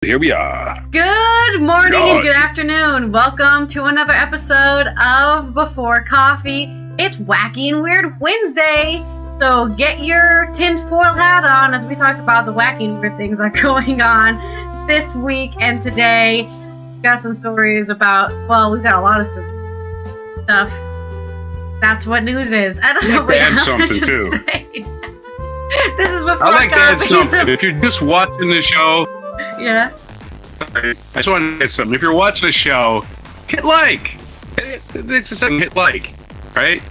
here we are. Good morning and good afternoon. Welcome to another episode of Before Coffee. It's Wacky and Weird Wednesday. So get your tinfoil hat on as we talk about the wacky and weird things that are going on this week and today. We've got some stories about, well, we've got a lot of stuff. That's what news is. I don't know what else I should say. This is Before I like to add Coffee. something. If you're just watching the show, Yeah. I just want to add something. If you're watching the show, hit like. It's just hit like, right?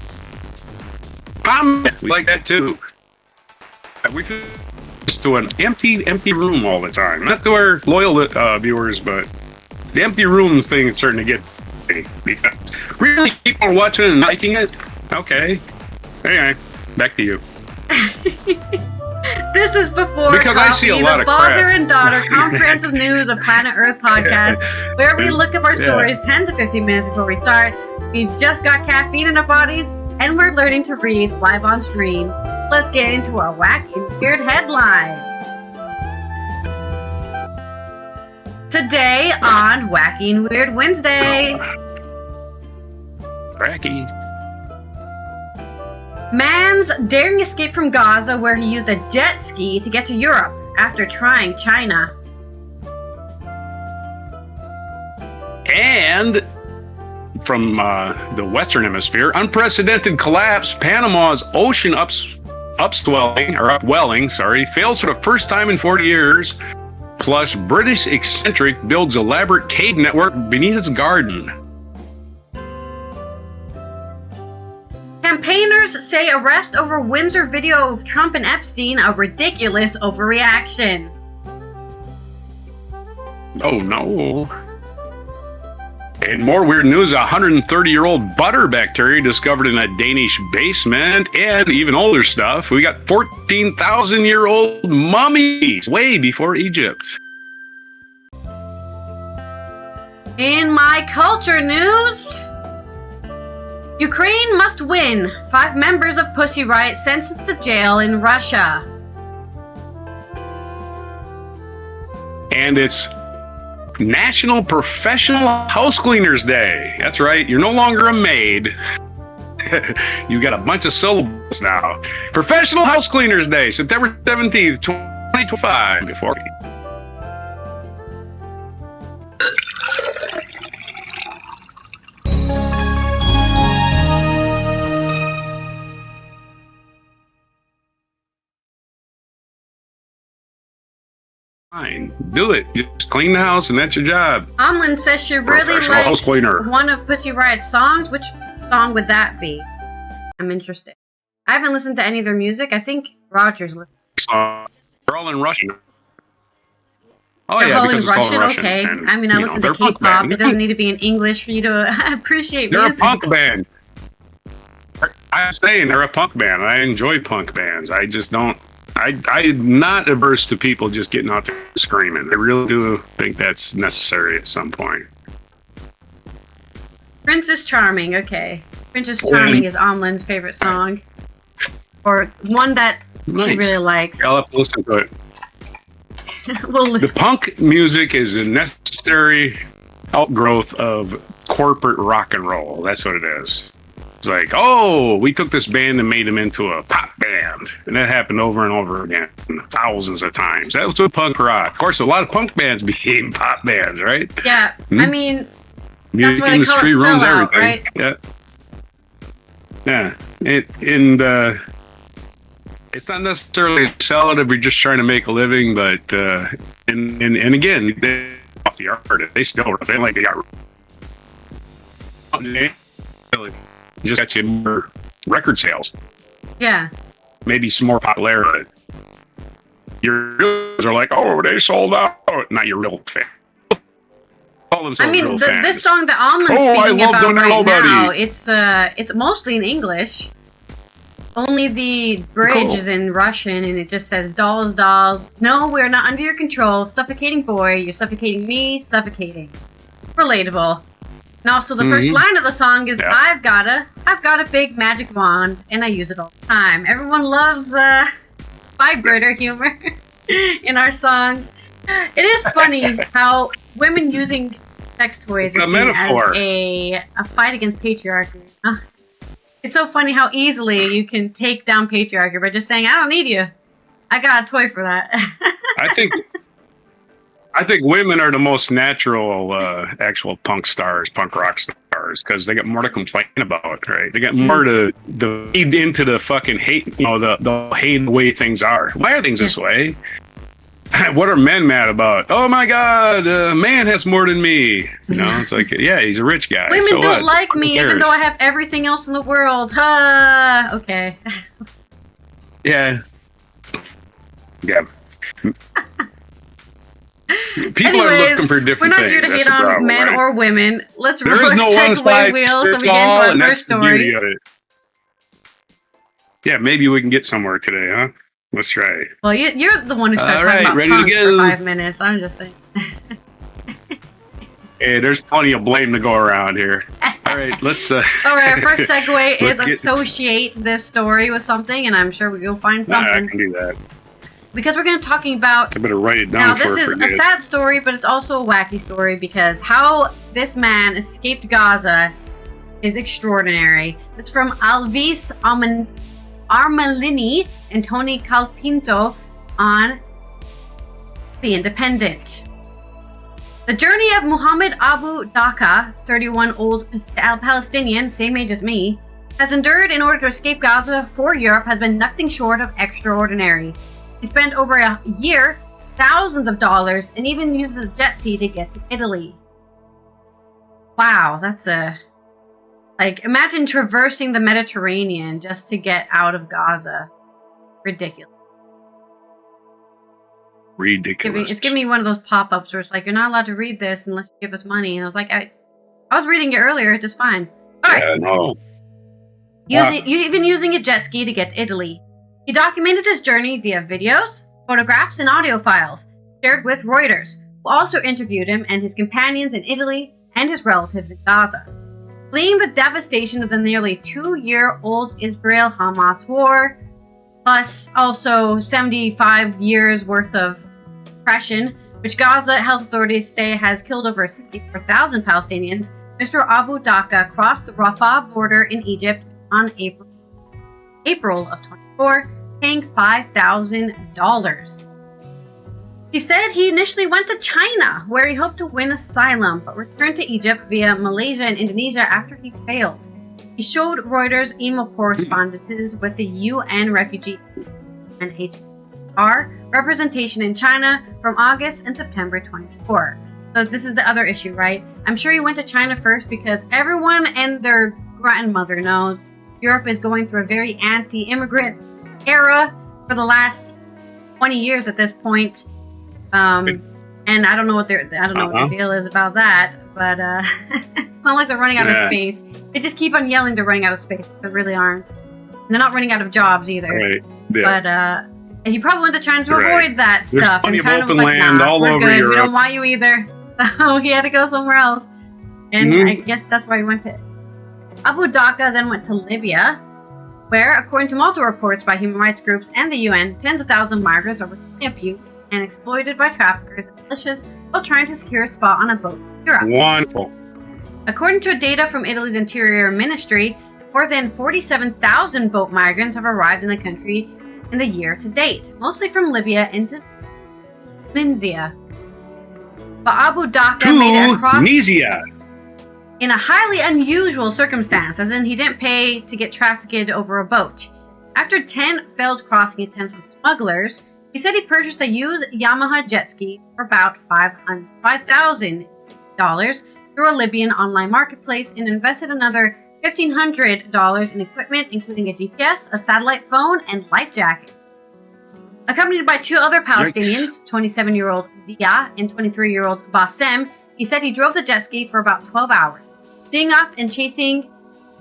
We like that too. We could just do an empty room all the time. Not to our loyal viewers, but the empty room thing is starting to get because really people are watching and liking it. Okay. Anyway, back to you. This is Before Because Coffee, I see a lot the of father crap. and daughter comprehensive news of Planet Earth podcast, where we look up our stories 10 to 15 minutes before we start. We've just got caffeine in our bodies, and we're learning to read live on stream. Let's get into our wacky and weird headlines. Today on Wacky and Weird Wednesday. Wacky. Man's daring escape from Gaza where he used a jet ski to get to Europe after trying China. And from the Western Hemisphere, unprecedented collapse. Panama's ocean upwelling, fails for the first time in 40 years. Plus, British eccentric builds elaborate cave network beneath its garden. Campaigners say arrest over Windsor video of Trump and Epstein a ridiculous overreaction. Oh no. And more weird news, a 130-year-old butter bacteria discovered in a Danish basement, and even older stuff. We got 14,000-year-old mummies way before Egypt. In my culture news, Ukraine must win. 5 members of Pussy Riot sentenced to jail in Russia. And it's National Professional House Cleaners Day. That's right, you're no longer a maid. You got a bunch of syllables now. Professional House Cleaners Day, September 17th, 2025. Before fine, do it. Just clean the house, and that's your job. Amlin says she really Professional house likes cleaner. one of Pussy Riot's songs. Which song would that be? I'm interested. I haven't listened to any of their music. I think Roger's listened. They're all in Russian. Oh They're yeah, all because in it's all Russian? in Russian. Okay. And, I mean, I listen to they're a punk K-pop. band. It doesn't need to be in English for you to appreciate They're music. a punk band. I'm saying they're a punk band. I enjoy punk bands. I just don't. I'm not averse to people just getting out there screaming. I really do think that's necessary at some point. Princess Charming. Okay. Princess Charming is Amlin's favorite song. Or one that she really likes. I'll have to listen to it. We'll listen. The punk music is a necessary outgrowth of corporate rock and roll. That's what it is. It's like, oh, we took this band and made them into a pop band. And that happened over and over again, thousands of times. That was what punk rock. Of course, a lot of punk bands became pop bands, right? Yeah. I mean, Music that's why they call it industry runs sellout, everything. right? Yeah. It's not necessarily a sellout if you're just trying to make a living, but and again, they off the artist, they still feel like they got just got you more record sales, Yeah. maybe some more popularity. Your reals are like, oh, they sold out. Not your real fan. Call I themselves mean, real fans. this song that Amlin's Oh, I speaking love about Don't right Nobody. now, it's mostly in English. Only the bridge is in Russian, and it just says, dolls, dolls. No, we're not under your control. Suffocating boy, you're suffocating me, suffocating. Relatable. And also the first line of the song is, I've got a big magic wand, and I use it all the time. Everyone loves vibrator humor in our songs. It is funny how women using sex toys is seen as a fight against patriarchy. It's so funny how easily you can take down patriarchy by just saying, I don't need you. I got a toy for that. I think women are the most natural actual punk rock stars, because they got more to complain about, right? They got more to feed into the fucking hate, the hate the way things are. Why are things this way? What are men mad about? Oh my God, a man has more than me. It's like, yeah, he's a rich guy. Women so don't like me, even though I have everything else in the world. Okay. Yeah. Yeah. People are looking for different things. We're not here to hate on men or women. Let's reverse segue wheel so we get into our first story. Yeah, maybe we can get somewhere today, huh? Let's try. Well, you're the one who started talking about punk for 5 minutes. I'm just saying. Hey, there's plenty of blame to go around here. All right, let's... All right, our first segue is associate this story with something, and I'm sure we'll find something. I can do that. Because we're going to be talking about... I better write it down. Now, this is a sad story, but it's also a wacky story, because how this man escaped Gaza is extraordinary. It's from Alvis Armelini and Tony Calpinto on The Independent. The journey of Muhammad Abu Dhaka, 31-old Palestinian, same age as me, has endured in order to escape Gaza for Europe has been nothing short of extraordinary. He spent over a year, thousands of dollars, and even uses a jet ski to get to Italy. Wow, that's imagine traversing the Mediterranean just to get out of Gaza. Ridiculous. It's giving me one of those pop-ups where it's like, you're not allowed to read this unless you give us money. And I was like, I was reading it earlier, just fine. All right. Yeah, no. Even using a jet ski to get to Italy. He documented his journey via videos, photographs, and audio files, shared with Reuters, who also interviewed him and his companions in Italy and his relatives in Gaza. Fleeing the devastation of the nearly 2-year-old Israel-Hamas war, plus also 75 years worth of oppression, which Gaza health authorities say has killed over 64,000 Palestinians, Mr. Abu Dhaka crossed the Rafah border in Egypt on April of 24, paying $5,000. He said he initially went to China, where he hoped to win asylum, but returned to Egypt via Malaysia and Indonesia after he failed. He showed Reuters email correspondences with the UN Refugee UNHCR representation in China from August and September 24. So this is the other issue, right? I'm sure he went to China first because everyone and their grandmother knows Europe is going through a very anti-immigrant era for the last 20 years at this point. And I don't know what their deal is about that, but it's not like they're running out of space. They just keep on yelling they're running out of space, but they really aren't. And they're not running out of jobs either. Right. Yeah. But he probably went to China to avoid that stuff, and China was like, "Nah, we're good. Europe. We don't want you either." So he had to go somewhere else, and I guess that's why he went to. Abu Dhaka then went to Libya, where, according to multiple reports by human rights groups and the UN, tens of thousands of migrants are abused and exploited by traffickers and militias while trying to secure a spot on a boat to Europe. Wonderful. According to data from Italy's Interior Ministry, more than 47,000 boat migrants have arrived in the country in the year to date, mostly from Libya into Tunisia. But Abu Dhaka made it across Tunisia in a highly unusual circumstance, as in he didn't pay to get trafficked over a boat. After 10 failed crossing attempts with smugglers, he said he purchased a used Yamaha jet ski for about $5,000 through a Libyan online marketplace and invested another $1,500 in equipment, including a GPS, a satellite phone, and life jackets. Accompanied by 2 other Palestinians, 27-year-old Dia and 23-year-old Bassem, he said he drove the jet ski for about 12 hours, seeing off and chasing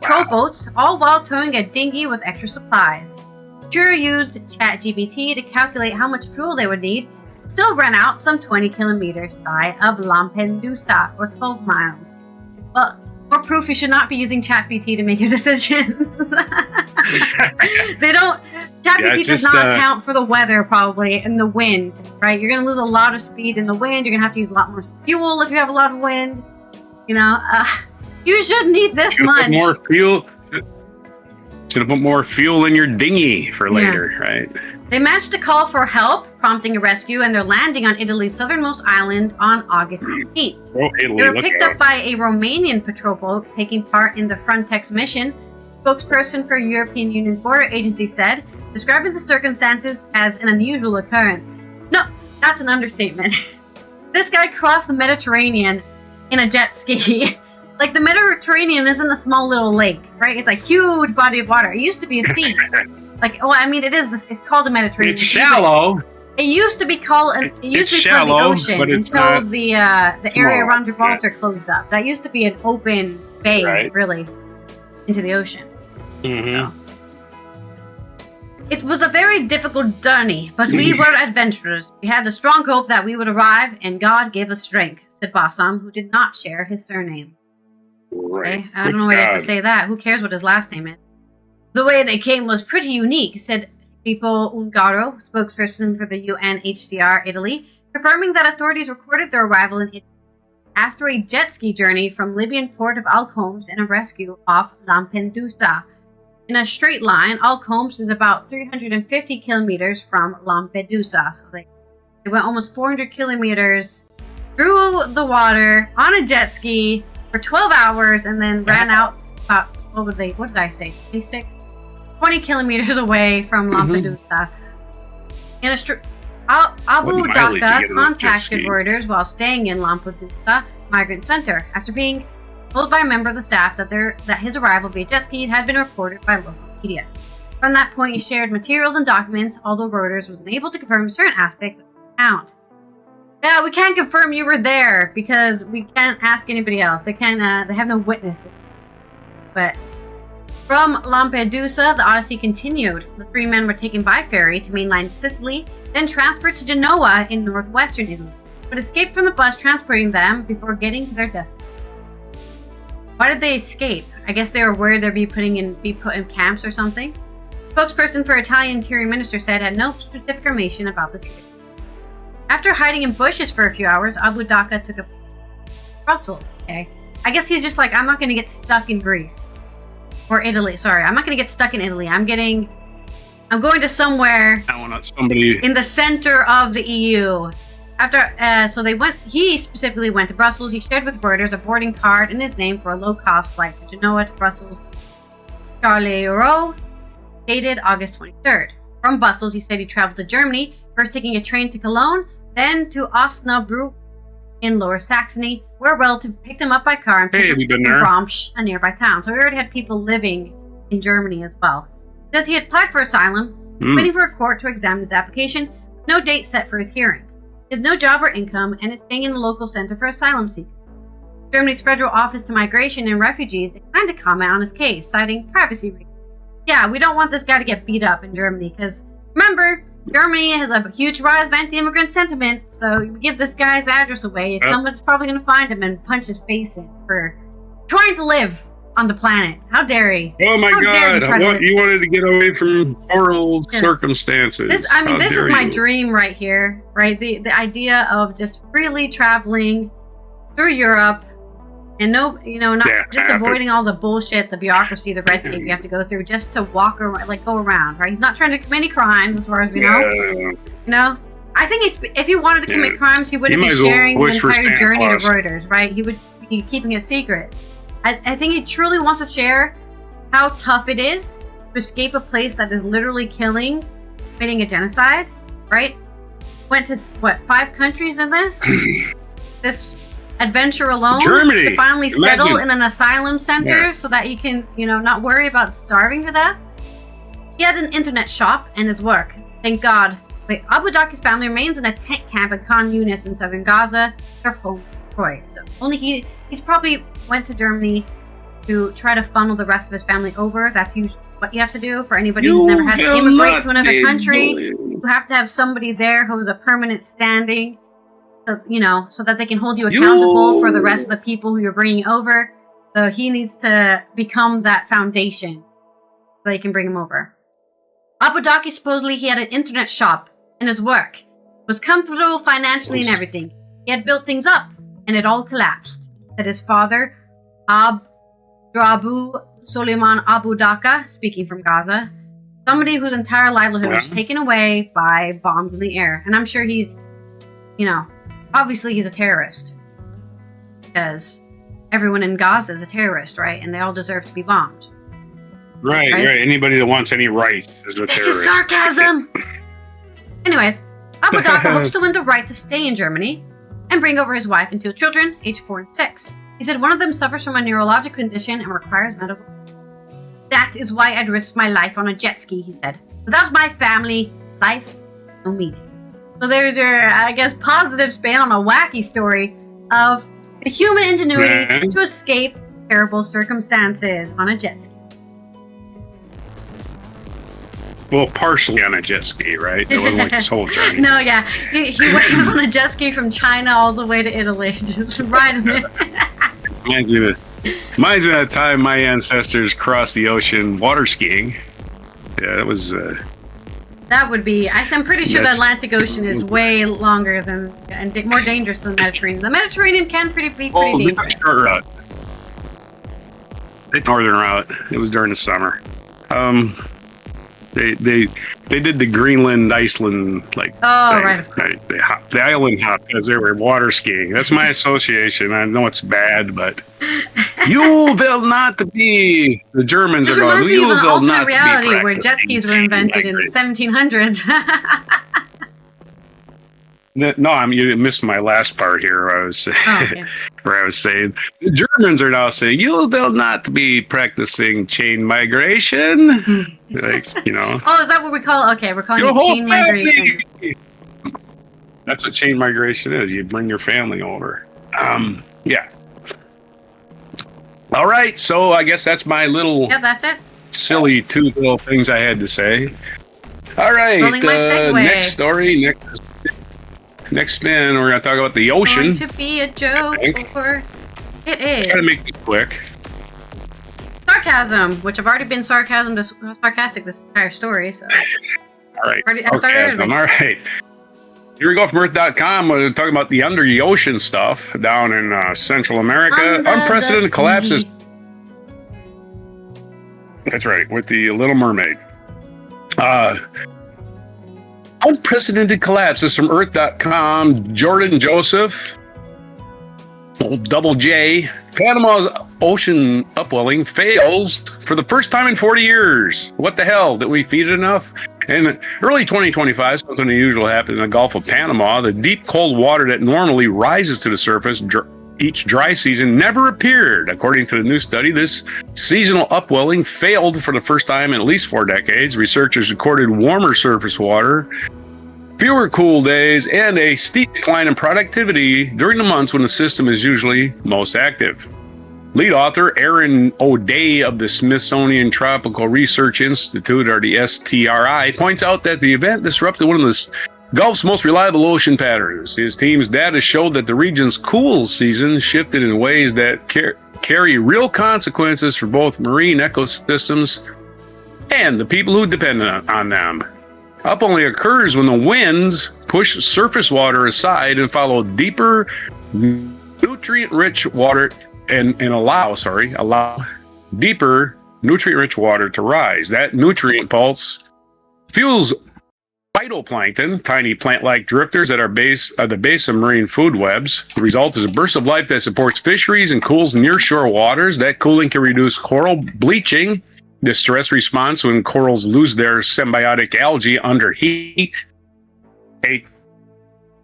troll boats, all while towing a dinghy with extra supplies. Turo used ChatGPT to calculate how much fuel they would need, still ran out some 20 kilometers shy of Lampedusa, or 12 miles. Well, more proof you should not be using ChatGPT to make your decisions. They don't. Tappy does not account for the weather probably and the wind, right? You're gonna lose a lot of speed in the wind. You're gonna have to use a lot more fuel if you have a lot of wind. You know, you shouldn't need this much. Put more fuel. Should have put more fuel in your dinghy for later, right? They managed to call for help, prompting a rescue, and they're landing on Italy's southernmost island on August 18th. They were picked up by a Romanian patrol boat taking part in the Frontex mission. Spokesperson for European Union's border agency said, describing the circumstances as an unusual occurrence. No, that's an understatement. This guy crossed the Mediterranean in a jet ski. Like, the Mediterranean isn't a small little lake, right? It's a huge body of water. It used to be a sea. Like, well, I mean, it is. It's called the Mediterranean. It's shallow. It used to be called. It used to be called the ocean until the area around Gibraltar closed up. That used to be an open bay, really, into the ocean. Mm-hmm. It was a very difficult journey, but we were adventurers. We had the strong hope that we would arrive, and God gave us strength," said Bassam, who did not share his surname. Right. Okay? I don't know why you have to say that. Who cares what his last name is? The way they came was pretty unique, said Filippo Ungaro, spokesperson for the UNHCR Italy, confirming that authorities recorded their arrival in Italy after a jet ski journey from Libyan port of Alcombs and a rescue off Lampedusa. In a straight line, Alcombs is about 350 kilometers from Lampedusa. So they went almost 400 kilometers through the water on a jet ski for 12 hours and then ran out about, what did I say, 20 kilometers away from Lampedusa. In a Abu Dhaka contacted Reuters while staying in Lampedusa Migrant Center after being told by a member of the staff that his arrival via jet ski had been reported by local media. From that point, he shared materials and documents, although Reuters was unable to confirm certain aspects of the account. Yeah, we can't confirm you were there because we can't ask anybody else. They have no witnesses. But from Lampedusa, the odyssey continued. The three men were taken by ferry to mainland Sicily, then transferred to Genoa in northwestern Italy, but escaped from the bus transporting them before getting to their destination. Why did they escape? I guess they were worried they'd be put in camps or something. Spokesperson for Italian Interior Minister said had no specific information about the trip. After hiding in bushes for a few hours, Abu Dhaka took a Brussels. Okay, I guess he's just like, I'm not going to get stuck in Greece. Or Italy, sorry. I'm not going to get stuck in Italy. I'm going to somewhere in the center of the EU. He specifically went to Brussels. He shared with Reuters a boarding card and his name for a low-cost flight to Genoa to Brussels. Charleroi, dated August 23rd. From Brussels, he said he traveled to Germany, first taking a train to Cologne, then to Osnabrück in Lower Saxony, where a relative picked him up by car and took him to Bromsch, a nearby town. So we already had people living in Germany as well. He says he had applied for asylum, waiting for a court to examine his application, with no date set for his hearing. He has no job or income and is staying in the local center for asylum seekers. Germany's Federal Office to Migration and Refugees declined to comment on his case, citing privacy reasons. Yeah, we don't want this guy to get beat up in Germany, because remember, Germany has a huge rise of anti-immigrant sentiment, so you give this guy's address away, someone's probably going to find him and punch his face in for trying to live on the planet. How dare he? Oh my God! You wanted to get away from horrible circumstances. This is my dream right here, right? The idea of just freely traveling through Europe and avoiding all the bullshit, the bureaucracy, the red tape you have to go through just to walk around, go around, right? He's not trying to commit any crimes, as far as we know. You know, I think if he wanted to commit crimes, he wouldn't be sharing his entire journey to Reuters, right? He would be keeping it secret. I think he truly wants to share how tough it is to escape a place that is literally committing a genocide, right? Went to, 5 countries in this adventure alone? Germany. To finally settle in an asylum center so that he can, not worry about starving to death. He had an internet shop and his work. Thank God. But Abu Dhaka's family remains in a tent camp in Khan Yunis in southern Gaza, their home destroyed. So only he's probably went to Germany to try to funnel the rest of his family over. That's usually what you have to do for anybody who's never had to immigrate to another country. You have to have somebody there who's a permanent standing, so that they can hold you accountable for the rest of the people who you're bringing over. So he needs to become that foundation. they can bring him over. Apodaca supposedly he had an internet shop, and his work was comfortable financially and everything. He had built things up, and it all collapsed. Said his father, Abdrabu Suleiman Abu Dhaka, speaking from Gaza, somebody whose entire livelihood was taken away by bombs in the air. And I'm sure he's, obviously he's a terrorist. Because everyone in Gaza is a terrorist, right? And they all deserve to be bombed. Right. Anybody that wants any rights is a terrorist. This is sarcasm! Anyways, Abu Dhaka hopes to win the right to stay in Germany and bring over his wife and 2 children, aged 4 and 6. He said one of them suffers from a neurological condition and requires medical. That is why I'd risk my life on a jet ski, he said. Without my family, life, no meaning. So there's your, I guess, positive spin on a wacky story of the human ingenuity to escape terrible circumstances on a jet ski. Well, partially on a jet ski, right? It wasn't like his whole journey. No, yeah. He was on a jet ski from China all the way to Italy, just riding it. Reminds me of that time my ancestors crossed the ocean water skiing. Yeah, that was... that would be... I'm pretty sure the Atlantic Ocean is way longer than and more dangerous than the Mediterranean. The Mediterranean can be pretty dangerous. Short route. The northern route. It was during the summer. They did the Greenland, Iceland, thing. Right, of course. Right. The island hop because they were water skiing. That's my association. I know it's bad, but you will not be. The Germans are going. You will not be. Alternate reality where jet skis were invented in the 1700s. No, you missed my last part here. Where I was saying the Germans are now saying you will not be practicing chain migration. Oh, is that what we call it? Okay, we're calling it chain migration. That's what chain migration is. You bring your family over. Yeah. All right, so I guess that's my little. Yeah, that's it. Silly 2 little things I had to say. All right, next story, next spin, we're going to talk about the ocean. Going to be a joke, or it is. Try to make this quick. Sarcasm, which I've already been sarcastic this entire story. So. All right, sarcasm. All right. Here we go from Earth.com. We're talking about the under the ocean stuff down in Central America. Unprecedented collapses. That's right, with the Little Mermaid. Unprecedented collapses from Earth.com. Jordan Joseph, old Double J. Panama's ocean upwelling fails for the first time in 40 years. What the hell? Did we feed it enough? In early 2025, something unusual happened in the Gulf of Panama. The deep, cold water that normally rises to the surface each dry season never appeared. According to the new study, this seasonal upwelling failed for the first time in at least 4 decades. Researchers recorded warmer surface water, fewer cool days, and a steep decline in productivity during the months when the system is usually most active. Lead author Aaron O'Day of the Smithsonian Tropical Research Institute, or the STRI, points out that the event disrupted one of the Gulf's most reliable ocean patterns. His team's data showed that the region's cool season shifted in ways that carry real consequences for both marine ecosystems and the people who depend on them. Upwelling occurs when the winds push surface water aside and follow deeper, nutrient-rich water and allow deeper, nutrient-rich water to rise. That nutrient pulse fuels phytoplankton, tiny plant-like drifters at the base of marine food webs. The result is a burst of life that supports fisheries and cools nearshore waters. That cooling can reduce coral bleaching, the stress response when corals lose their symbiotic algae under heat. A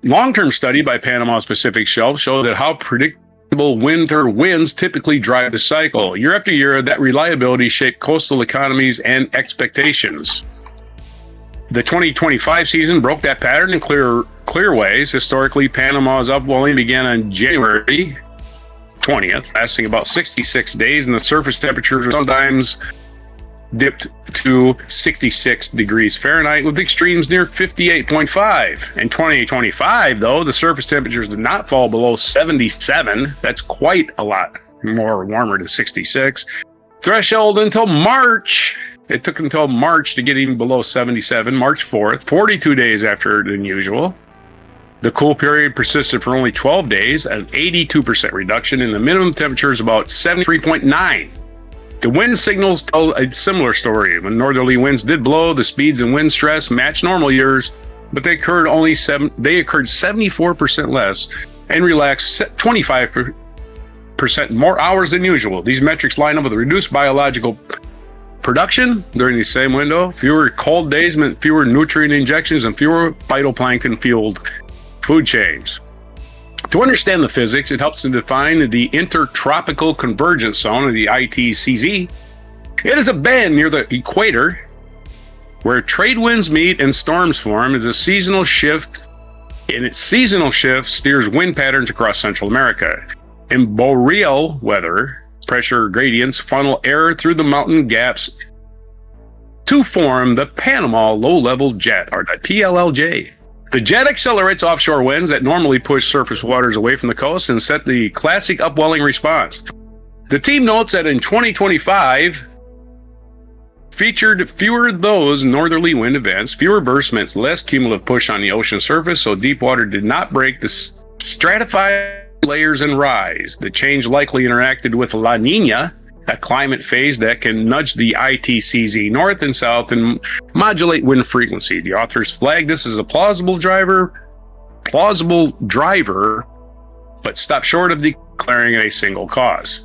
long-term study by Panama's Pacific Shelf showed that how predictable winter winds typically drive the cycle. Year after year, that reliability shaped coastal economies and expectations. The 2025 season broke that pattern in clear ways. Historically, Panama's upwelling began on January 20th, lasting about 66 days, and the surface temperatures sometimes dipped to 66 degrees Fahrenheit with extremes near 58.5. In 2025, though, the surface temperatures did not fall below 77. That's quite a lot more warmer than 66. Threshold until March. It took until March to get even below 77, March 4th, 42 days after than usual. The cool period persisted for only 12 days, an 82% reduction, and the minimum temperature is about 73.9. The wind signals tell a similar story. When northerly winds did blow, the speeds and wind stress matched normal years, but they occurred 74% less and relaxed 25% more hours than usual. These metrics line up with reduced biological production during the same window. Fewer cold days meant fewer nutrient injections and fewer phytoplankton-fueled food chains. To understand the physics, it helps to define the intertropical convergence zone, or the ITCZ. It is a band near the equator where trade winds meet and storms form. It's a seasonal shift, and its seasonal shift steers wind patterns across Central America. In boreal weather, pressure gradients funnel air through the mountain gaps to form the Panama Low-Level Jet, or the PLLJ. The jet accelerates offshore winds that normally push surface waters away from the coast and set the classic upwelling response. The team notes that in 2025, featured fewer those northerly wind events, fewer bursts meant less cumulative push on the ocean surface, so deep water did not break the stratified layers and rise. The change likely interacted with La Nina, a climate phase that can nudge the ITCZ north and south and modulate wind frequency. The authors flagged this as a plausible driver, but stopped short of declaring it a single cause.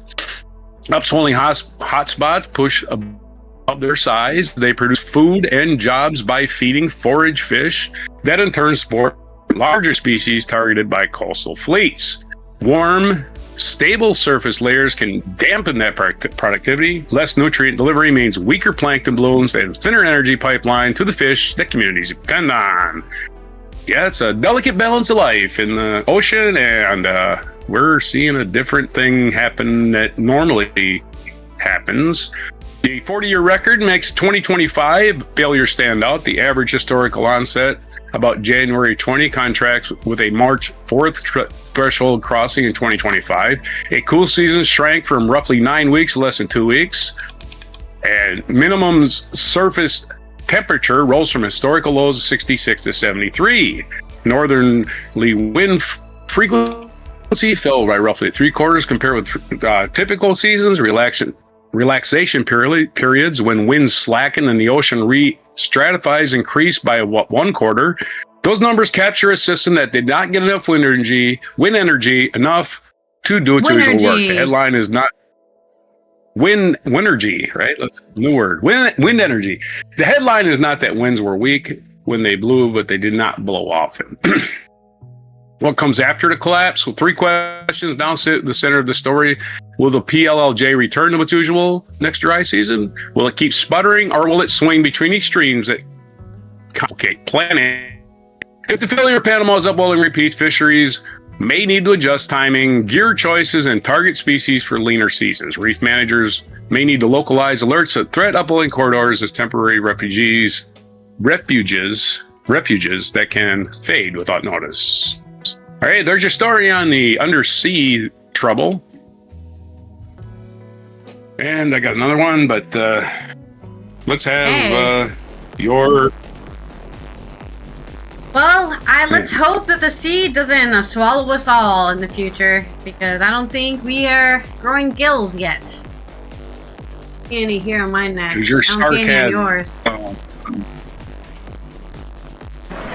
Upswelling hotspots push above their size. They produce food and jobs by feeding forage fish that in turn support larger species targeted by coastal fleets. Warm, stable surface layers can dampen that productivity. Less nutrient delivery means weaker plankton blooms and thinner energy pipeline to the fish that communities depend on. Yeah, it's a delicate balance of life in the ocean, and we're seeing a different thing happen that normally happens. The 40-year record makes 2025 failure stand out. The average historical onset about January 20 contracts with a March 4th threshold crossing in 2025. A cool season shrank from roughly 9 weeks to less than 2 weeks. And minimum surface temperature rose from historical lows of 66 to 73. Northerly wind frequency fell by roughly 3/4 compared with typical seasons. Relaxation periods when winds slacken and the ocean re-stratifies increased by 1/4. Those numbers capture a system that did not get enough wind energy enough to do its usual work. The headline is not wind energy, right? That's a new word. Wind energy. The headline is not that winds were weak when they blew, but they did not blow often. What comes after the collapse? Well, 3 questions down the center of the story. Will the PLLJ return to its usual next dry season? Will it keep sputtering, or will it swing between extremes that complicate planning? If the failure of Panama's upwelling repeats, fisheries may need to adjust timing, gear choices, and target species for leaner seasons. Reef managers may need to localize alerts that threat upwelling corridors as temporary refuges that can fade without notice. All right, there's your story on the undersea trouble. And I got another one, but let's have your... Well, let's hope that the sea doesn't swallow us all in the future, because I don't think we are growing gills yet. Can't hear on my neck. Because your sarcasm. Yours.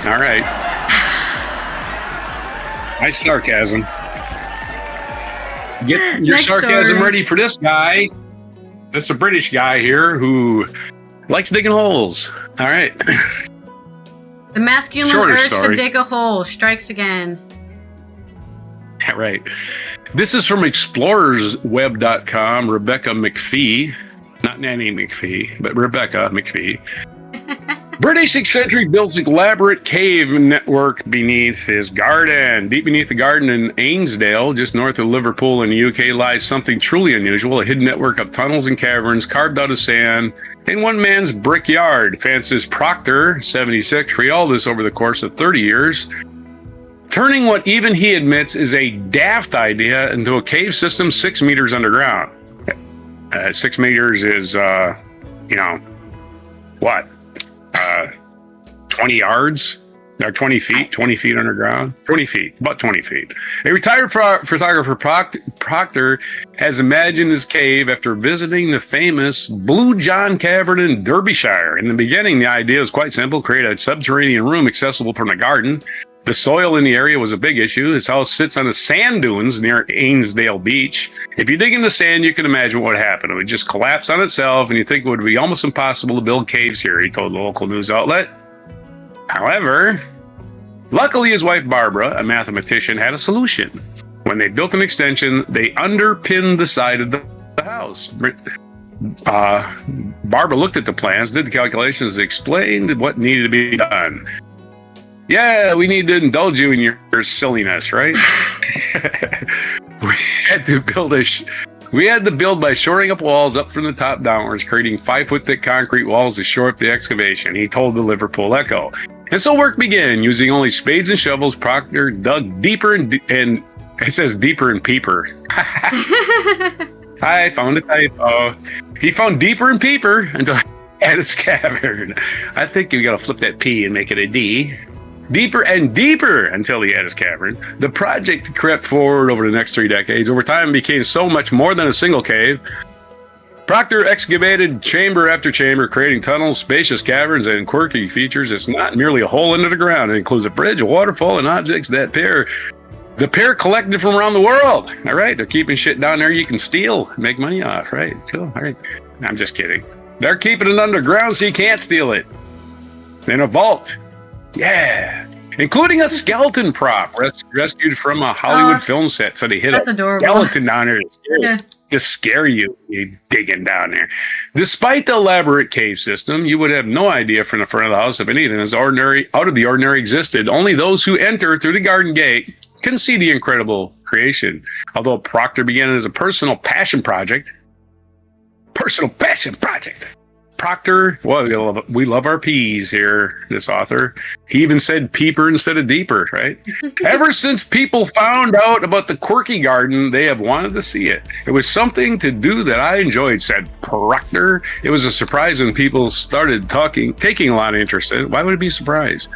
All right. Nice sarcasm. Get your sarcasm ready for this guy. This is a British guy here who likes digging holes. All right. The masculine urge to dig a hole strikes again. Yeah, right. This is from explorersweb.com. Rebecca McPhee. Not Nanny McPhee, but Rebecca McPhee. British eccentric builds an elaborate cave network beneath his garden. Deep beneath the garden in Ainsdale, just north of Liverpool in the UK, lies something truly unusual, a hidden network of tunnels and caverns carved out of sand in one man's brickyard. Francis Proctor, 76, created all this over the course of 30 years, turning what even he admits is a daft idea into a cave system 6 meters underground. 6 meters is, what? 20 yards? Or 20 feet? 20 feet underground? 20 feet. About 20 feet. A retired photographer, Proctor, has imagined his cave after visiting the famous Blue John Cavern in Derbyshire. In the beginning, the idea was quite simple. Create a subterranean room accessible from the garden. The soil in the area was a big issue. His house sits on the sand dunes near Ainsdale Beach. If you dig in the sand, you can imagine what would happen. It would just collapse on itself, and you think it would be almost impossible to build caves here, he told the local news outlet. However, luckily his wife Barbara, a mathematician, had a solution. When they built an extension, they underpinned the side of the house. Barbara looked at the plans, did the calculations, explained what needed to be done. Yeah, we need to indulge you in your silliness, right? We had to build by shoring up walls up from the top downwards, creating 5-foot thick concrete walls to shore up the excavation, he told the Liverpool Echo. And so work began. Using only spades and shovels, Proctor dug deeper and it says deeper and peeper. I found a typo. He found deeper and peeper until he had his cavern. I think you got to flip that P and make it a D. Deeper and deeper until he had his cavern. The project crept forward over the next 3 decades. Over time, it became so much more than a single cave. Proctor excavated chamber after chamber, creating tunnels, spacious caverns, and quirky features. It's not merely a hole into the ground. It includes a bridge, a waterfall, and objects that the pair collected from around the world. All right, they're keeping shit down there you can steal, make money off, right? Cool. All right. I'm just kidding. They're keeping it underground so you can't steal it. In a vault. Yeah. Including a skeleton prop rescued from a Hollywood film set. So they hid a skeleton down there to scare you digging down there. Despite the elaborate cave system, you would have no idea from the front of the house if anything out of the ordinary existed. Only those who enter through the garden gate can see the incredible creation. Although Proctor began it as a personal passion project. Proctor, well, we love our P's here, this author. He even said peeper instead of deeper, right? Ever since people found out about the quirky garden, they have wanted to see it. It was something to do that I enjoyed, said Proctor. It was a surprise when people started taking a lot of interest in it. Why would it be a surprise?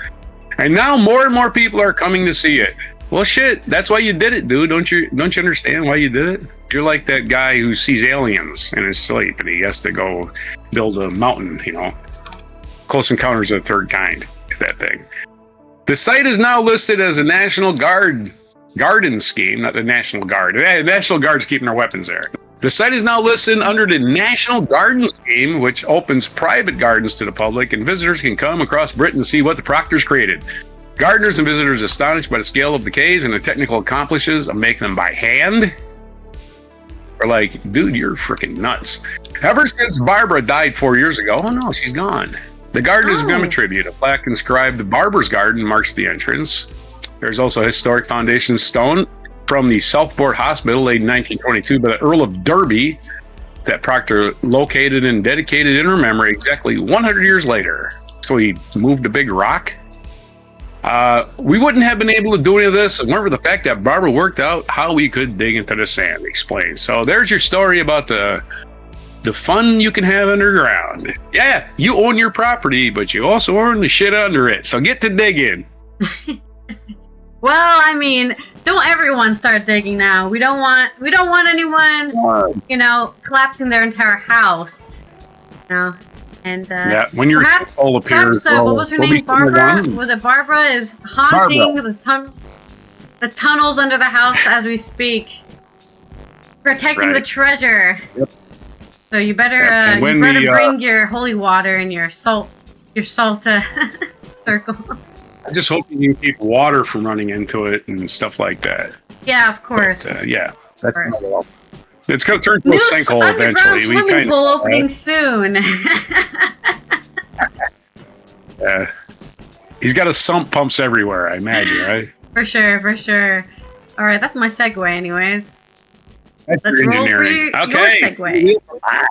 And now more and more people are coming to see it. Well, shit, that's why you did it, dude. Don't you understand why you did it? You're like that guy who sees aliens in his sleep and he has to go build a mountain, Close Encounters of the Third Kind, that thing. The site is now listed as a National Garden scheme, not the National Guard. The National Guard's keeping their weapons there. The site is now listed under the National Garden Scheme, which opens private gardens to the public, and visitors can come across Britain to see what the Proctors created. Gardeners and visitors astonished by the scale of the caves and the technical accomplishments of making them by hand are like, dude, you're freaking nuts. Ever since Barbara died 4 years ago, oh no, she's gone. The garden has become a tribute. A plaque inscribed "The Barber's Garden" marks the entrance. There's also a historic foundation stone from the Southport Hospital laid in 1922 by the Earl of Derby that Proctor located and dedicated in her memory exactly 100 years later. So he moved a big rock. We wouldn't have been able to do any of this and remember the fact that Barbara worked out how we could dig into the sand, explains. So there's your story about the fun you can have underground. Yeah, you own your property, but you also own the shit under it. So get to digging. Well, I mean, don't everyone start digging now. We don't want anyone, collapsing their entire house. And when your soul appears, what was her name? Barbara? Was it Barbara? Is haunting the tunnels under the house as we speak, protecting the treasure. Yep. So you better bring your holy water and your salt circle. I just hope you can keep water from running into it and stuff like that. Yeah, of course. But, that's it's going to turn to a sinkhole eventually. Swimming pool opening soon. He's got sump pumps everywhere, I imagine, right? For sure. All right, that's my segue anyways. Let's roll for your segue. I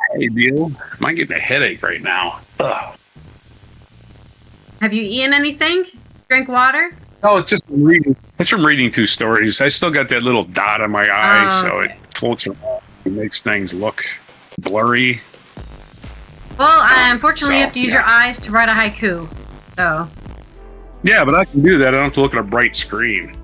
might get a headache right now. Ugh. Have you eaten anything? Drink water? No, it's just reading. It's from reading 2 stories. I still got that little dot on my eye, so it floats around and makes things look blurry. Well, unfortunately, you have to use your eyes to write a haiku. So. Yeah, but I can do that. I don't have to look at a bright screen.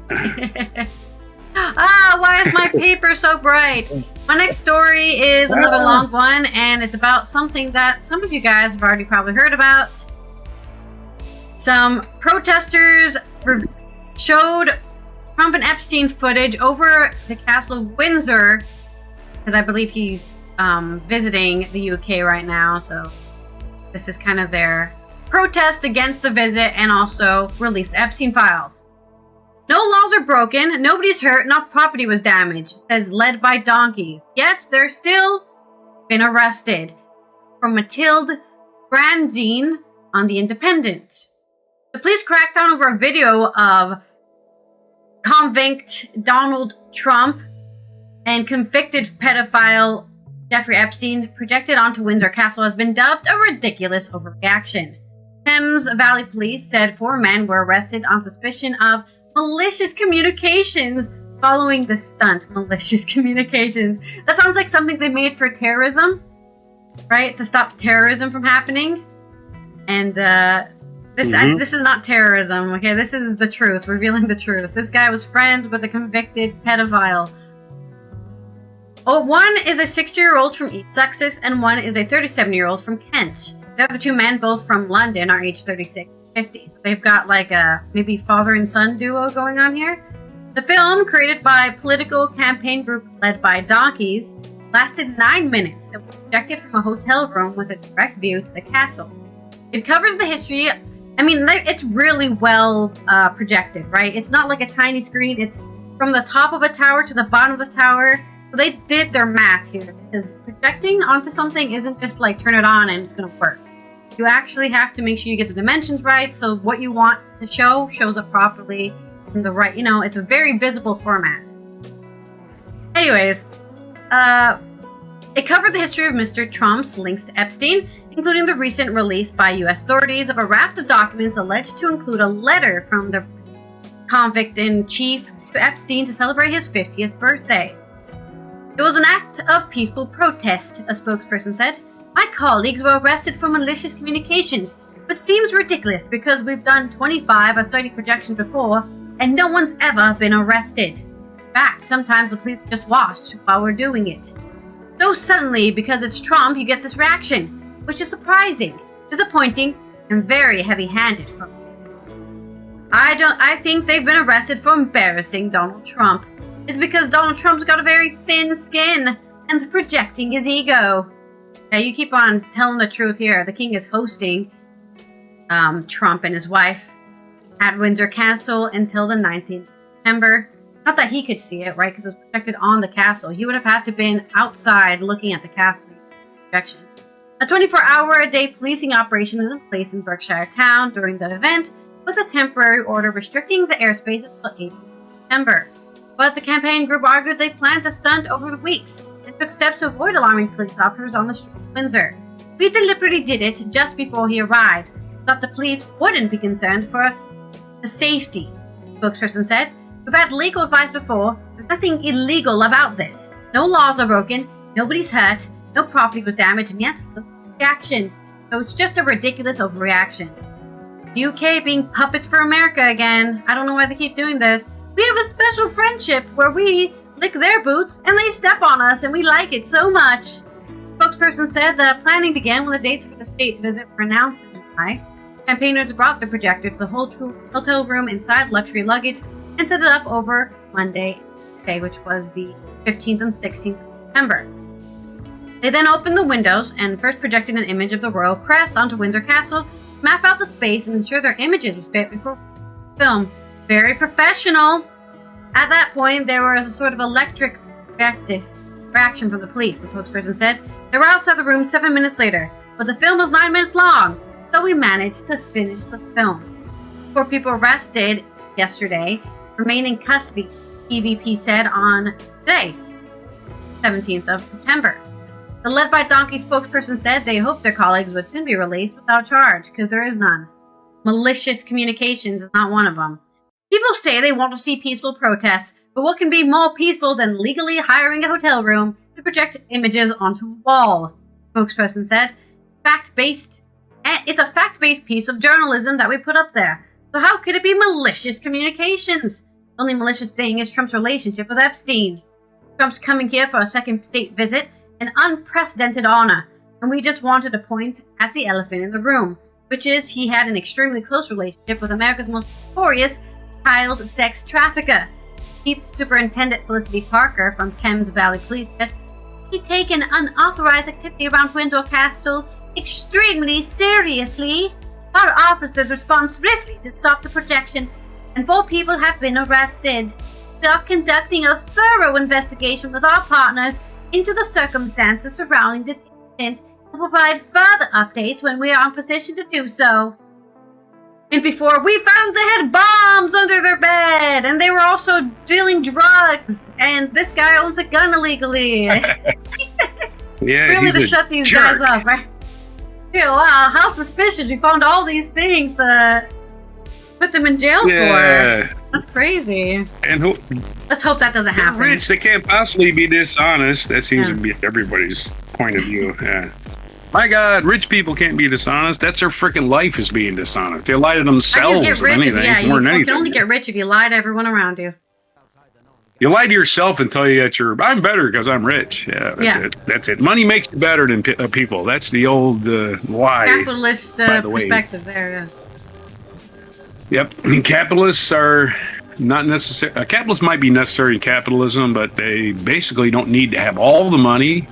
Why is my paper so bright? My next story is another long one, and it's about something that some of you guys have already probably heard about. Some protesters showed Trump and Epstein footage over the Castle of Windsor, because I believe he's visiting the UK right now, so this is kind of their protest against the visit, and also released Epstein files. No laws are broken, nobody's hurt, not property was damaged, says led by donkeys. Yet they're still been arrested. From Mathilde Brandine on The Independent. The police cracked down over a video of convict Donald Trump and convicted pedophile Jeffrey Epstein projected onto Windsor Castle has been dubbed a ridiculous overreaction. Thames Valley Police said 4 men were arrested on suspicion of malicious communications following the stunt. Malicious communications. That sounds like something they made for terrorism, right? To stop terrorism from happening. And this is not terrorism, okay? This is the truth, revealing the truth. This guy was friends with a convicted pedophile. One is a 60-year-old from East Sussex, and one is a 37-year-old from Kent. The other 2 men, both from London, are aged 36 and 50. So they've got like a maybe father and son duo going on here. The film, created by a political campaign group led by donkeys, lasted 9 minutes and was projected from a hotel room with a direct view to the castle. It covers the history. I mean, it's really well projected, right? It's not like a tiny screen. It's from the top of a tower to the bottom of the tower. So they did their math here, because projecting onto something isn't just like turn it on and it's going to work. You actually have to make sure you get the dimensions right, so what you want to show shows up properly in the right, it's a very visible format. Anyways, it covered the history of Mr. Trump's links to Epstein, including the recent release by U.S. authorities of a raft of documents alleged to include a letter from the convict-in-chief to Epstein to celebrate his 50th birthday. It was an act of peaceful protest, a spokesperson said. My colleagues were arrested for malicious communications, but seems ridiculous because we've done 25 or 30 projections before, and no one's ever been arrested. In fact, sometimes the police just watch while we're doing it. So suddenly, because it's Trump, you get this reaction, which is surprising, disappointing, and very heavy-handed from police. I think they've been arrested for embarrassing Donald Trump. It's because Donald Trump's got a very thin skin and projecting his ego. Now, you keep on telling the truth here. The king is hosting Trump and his wife at Windsor Castle until the 19th of September. Not that he could see it, right? Because it was projected on the castle. He would have had to been outside looking at the castle projection. A 24-hour-a-day policing operation is in place in Berkshire Town during the event, with a temporary order restricting the airspace until 18th September. But the campaign group argued they planned to stunt over the weeks and took steps to avoid alarming police officers on the street of Windsor. We deliberately did it just before he arrived, so that the police wouldn't be concerned for the safety, the spokesperson said. We've had legal advice before. There's nothing illegal about this. No laws are broken, nobody's hurt, no property was damaged, and yet the reaction. So it's just a ridiculous overreaction. The UK being puppets for America again. I don't know why they keep doing this. We have a special friendship where we lick their boots and they step on us, and we like it so much. The spokesperson said the planning began when the dates for the state visit were announced in July. Campaigners brought the projector to the hotel room inside luxury luggage and set it up over Monday, which was the 15th and 16th of September. They then opened the windows and first projected an image of the royal crest onto Windsor Castle to map out the space and ensure their images would fit before film. Very professional. At that point, there was a sort of electric reaction from the police, the spokesperson said. They were outside the room 7 minutes later, but the film was 9 minutes long, so we managed to finish the film. 4 people arrested yesterday remain in custody, EVP said on today, 17th of September. The Led by Donkey spokesperson said they hope their colleagues would soon be released without charge, because there is none. Malicious communications is not one of them. People say they want to see peaceful protests, but what can be more peaceful than legally hiring a hotel room to project images onto a wall? Spokesperson said. fact-based. It's a fact-based piece of journalism that we put up there. So how could it be malicious communications? The only malicious thing is Trump's relationship with Epstein. Trump's coming here for a second state visit, an unprecedented honor, and we just wanted to point at the elephant in the room, which is he had an extremely close relationship with America's most notorious child sex trafficker. Chief Superintendent Felicity Parker from Thames Valley Police said he'd taken unauthorized activity around Windsor Castle extremely seriously. Our officers respond swiftly to stop the projection, and 4 people have been arrested. We are conducting a thorough investigation with our partners into the circumstances surrounding this incident and will provide further updates when we are in position to do so. And before, we found they had bombs under their bed, and they were also dealing drugs, and this guy owns a gun illegally. Yeah, really to shut these guys up, right? Yeah, wow, how suspicious. We found all these things to put them in jail for. That's crazy. And who? Let's hope that doesn't happen. Rich, they can't possibly be dishonest. That seems to be everybody's point of view. Yeah. My God, rich people can't be dishonest. That's their freaking life is being dishonest. They lie to themselves get rich anything, more than anything. You can only get rich if you lie to everyone around you. You lie to yourself and tell you that I'm better because I'm rich. Yeah, that's it. That's it. Money makes you better than people. That's the old lie. Capitalist perspective there, yeah. Yep. I mean, capitalists are not necessary. Capitalists might be necessary in capitalism, but they basically don't need to have all the money,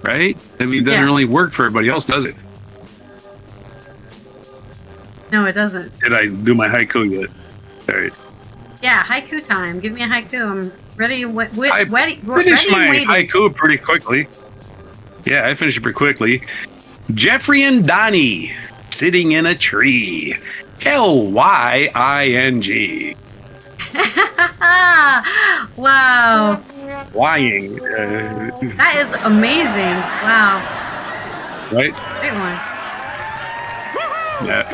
right? I mean, it doesn't really work for everybody else, does it? No, it doesn't. Did I do my haiku yet? All right. Yeah, haiku time. Give me a haiku. I'm ready. I finished my haiku pretty quickly. Yeah, I finished it pretty quickly. Jeffrey and Donnie sitting in a tree. Lying. Wow. Lying. That is amazing. Wow. Right? Great one. Yeah.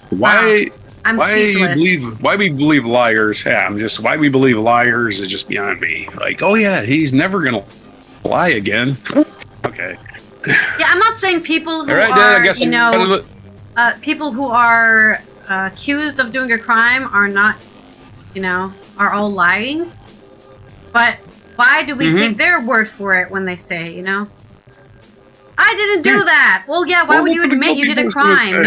Why we believe liars? Yeah, why we believe liars is just beyond me. Like, oh yeah, he's never gonna lie again. Okay. Yeah, I'm not saying people who people who are accused of doing a crime are not, are all lying. But why do we take their word for it when they say, I didn't do that. Well, yeah, why would you admit you did a crime?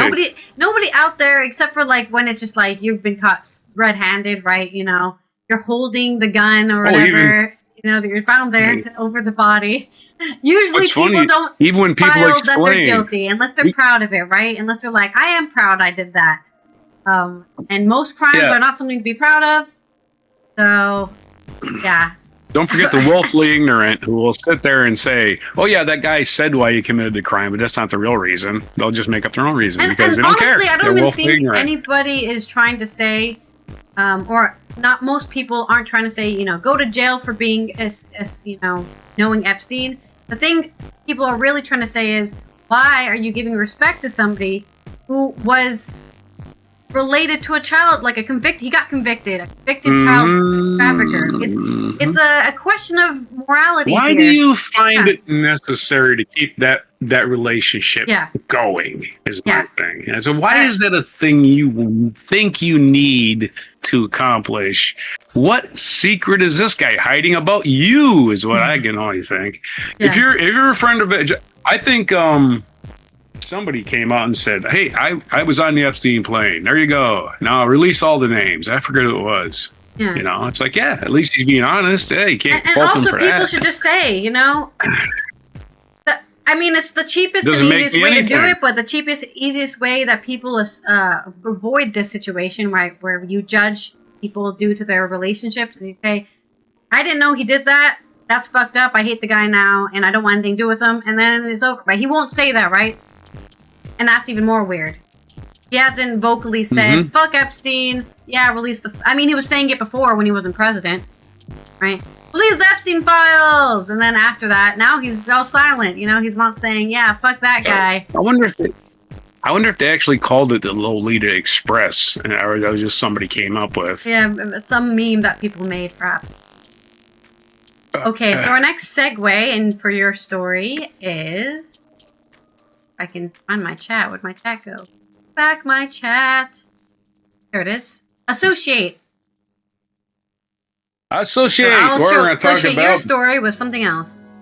Nobody out there, except for like when it's just like you've been caught red-handed, right? You're holding the gun or whatever. That you're found there over the body. Usually people don't even when people file explain that they're guilty unless they're proud of it, right? Unless they're like, I am proud I did that. And most crimes are not something to be proud of. So, yeah. Don't forget the willfully ignorant who will sit there and say, oh yeah, that guy said why he committed the crime, but that's not the real reason. They'll just make up their own reason because they don't honestly, care. I don't even think anybody is trying to say, or not most people aren't trying to say, go to jail for being, knowing Epstein. The thing people are really trying to say is, why are you giving respect to somebody who was related to a child, like he got convicted, a convicted child trafficker. It's a question of morality. Why do you find it necessary to keep that relationship going? Is my thing. And so why is that a thing you think you need to accomplish? What secret is this guy hiding about you? Is what I can only think. If you're a friend of it, I think somebody came out and said, hey, I was on the Epstein plane. There you go. Now release all the names. I forget who it was. Yeah. It's like, at least he's being honest. Hey, you can't fault him for that. And also people should just say, it's the cheapest and easiest way to do it, but the cheapest, easiest way that people avoid this situation, right, where you judge people due to their relationships, is you say, I didn't know he did that. That's fucked up. I hate the guy now, and I don't want anything to do with him. And then it's over. But he won't say that, right? And that's even more weird. He hasn't vocally said, fuck Epstein. Yeah, release he was saying it before when he wasn't president. Right? Release the Epstein files! And then after that, now he's all silent. He's not saying, yeah, fuck that guy. I wonder if they actually called it the Lolita Express. Or that was just somebody came up with. Yeah, some meme that people made, perhaps. Okay, so our next segue and for your story is... I can find my chat. Where'd my chat go? Back my chat. There it is. Associate. Associate. So We're going to talk associate about your story with something else.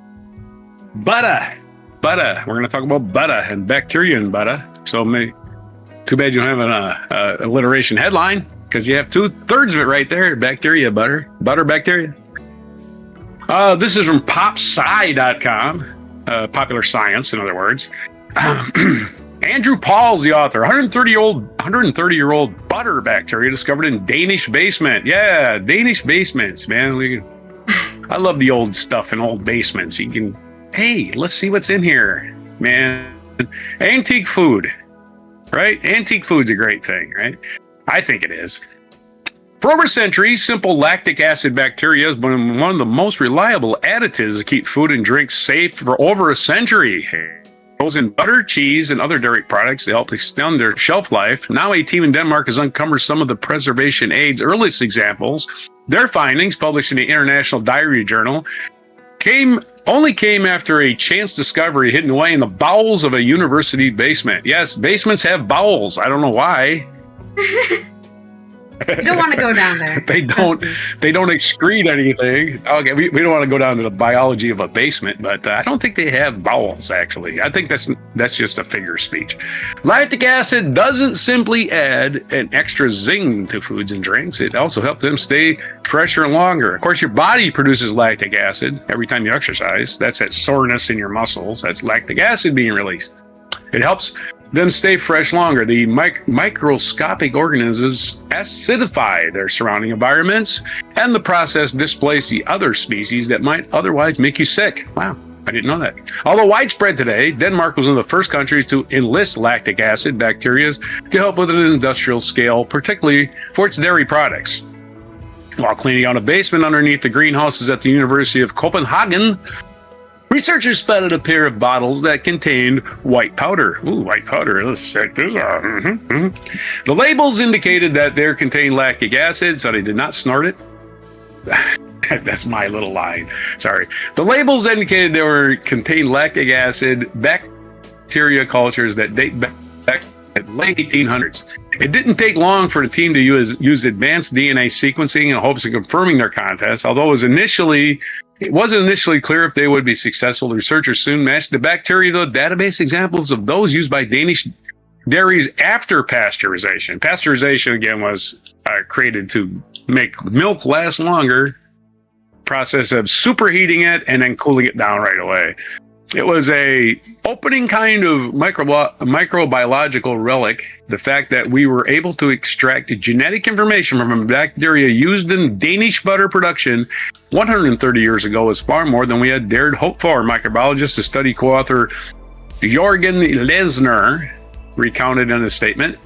butter. Butter. We're going to talk about butter and bacteria in butter. So too bad you don't have an alliteration headline, because you have 2/3 of it right there. Bacteria, butter, bacteria. This is from popsci.com, popular science, in other words. Andrew Paul's the author. 130-year-old butter bacteria discovered in Danish basement. Yeah, Danish basements, man. I love the old stuff in old basements. You can, hey, let's see what's in here, man. Antique food, right? Antique food's a great thing, right? I think it is. For over centuries, simple lactic acid bacteria has been one of the most reliable additives to keep food and drinks safe for over a century. Those in butter, cheese, and other dairy products to help extend their shelf life. Now a team in Denmark has uncovered some of the preservation aid's earliest examples. Their findings, published in the International Diary Journal, only came after a chance discovery hidden away in the bowels of a university basement. Yes, basements have bowels. I don't know why. You don't want to go down there. They don't excrete anything. Okay, we don't want to go down to the biology of a basement, but I don't think they have bowels, actually. I think that's just a figure of speech. Lactic acid doesn't simply add an extra zing to foods and drinks. It also helps them stay fresher and longer. Of course, your body produces lactic acid every time you exercise. That's that soreness in your muscles. That's lactic acid being released. It helps them stay fresh longer. The microscopic organisms acidify their surrounding environments, and the process displaces the other species that might otherwise make you sick. Wow, I didn't know that. Although widespread today, Denmark was one of the first countries to enlist lactic acid bacteria to help with an industrial scale, particularly for its dairy products. While cleaning out a basement underneath the greenhouses at the University of Copenhagen, researchers spotted a pair of bottles that contained white powder. Ooh, white powder. Let's check this out. The labels indicated that they contained lactic acid, so they did not snort it. That's my little line. Sorry. The labels indicated they contained lactic acid bacteria cultures that date back to the late 1800s. It didn't take long for the team to use advanced DNA sequencing in hopes of confirming their contents, although it wasn't initially clear if they would be successful. The researchers soon matched the bacteria to database examples of those used by Danish dairies after pasteurization. Pasteurization, again, was created to make milk last longer, process of superheating it and then cooling it down right away. It was a opening kind of microbiological relic, the fact that we were able to extract genetic information from a bacteria used in Danish butter production 130 years ago was far more than we had dared hope for. Microbiologist and study co-author Jorgen Lesner recounted in a statement.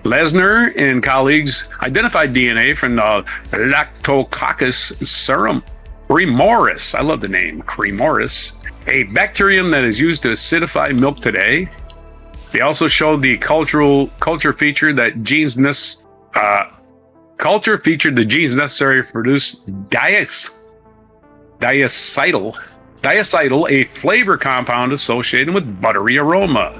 Lesner and colleagues identified DNA from the Lactococcus ceremoris. I love the name, cremoris, a bacterium that is used to acidify milk today. They also showed the culture featured the genes necessary to produce diacetyl, a flavor compound associated with buttery aroma.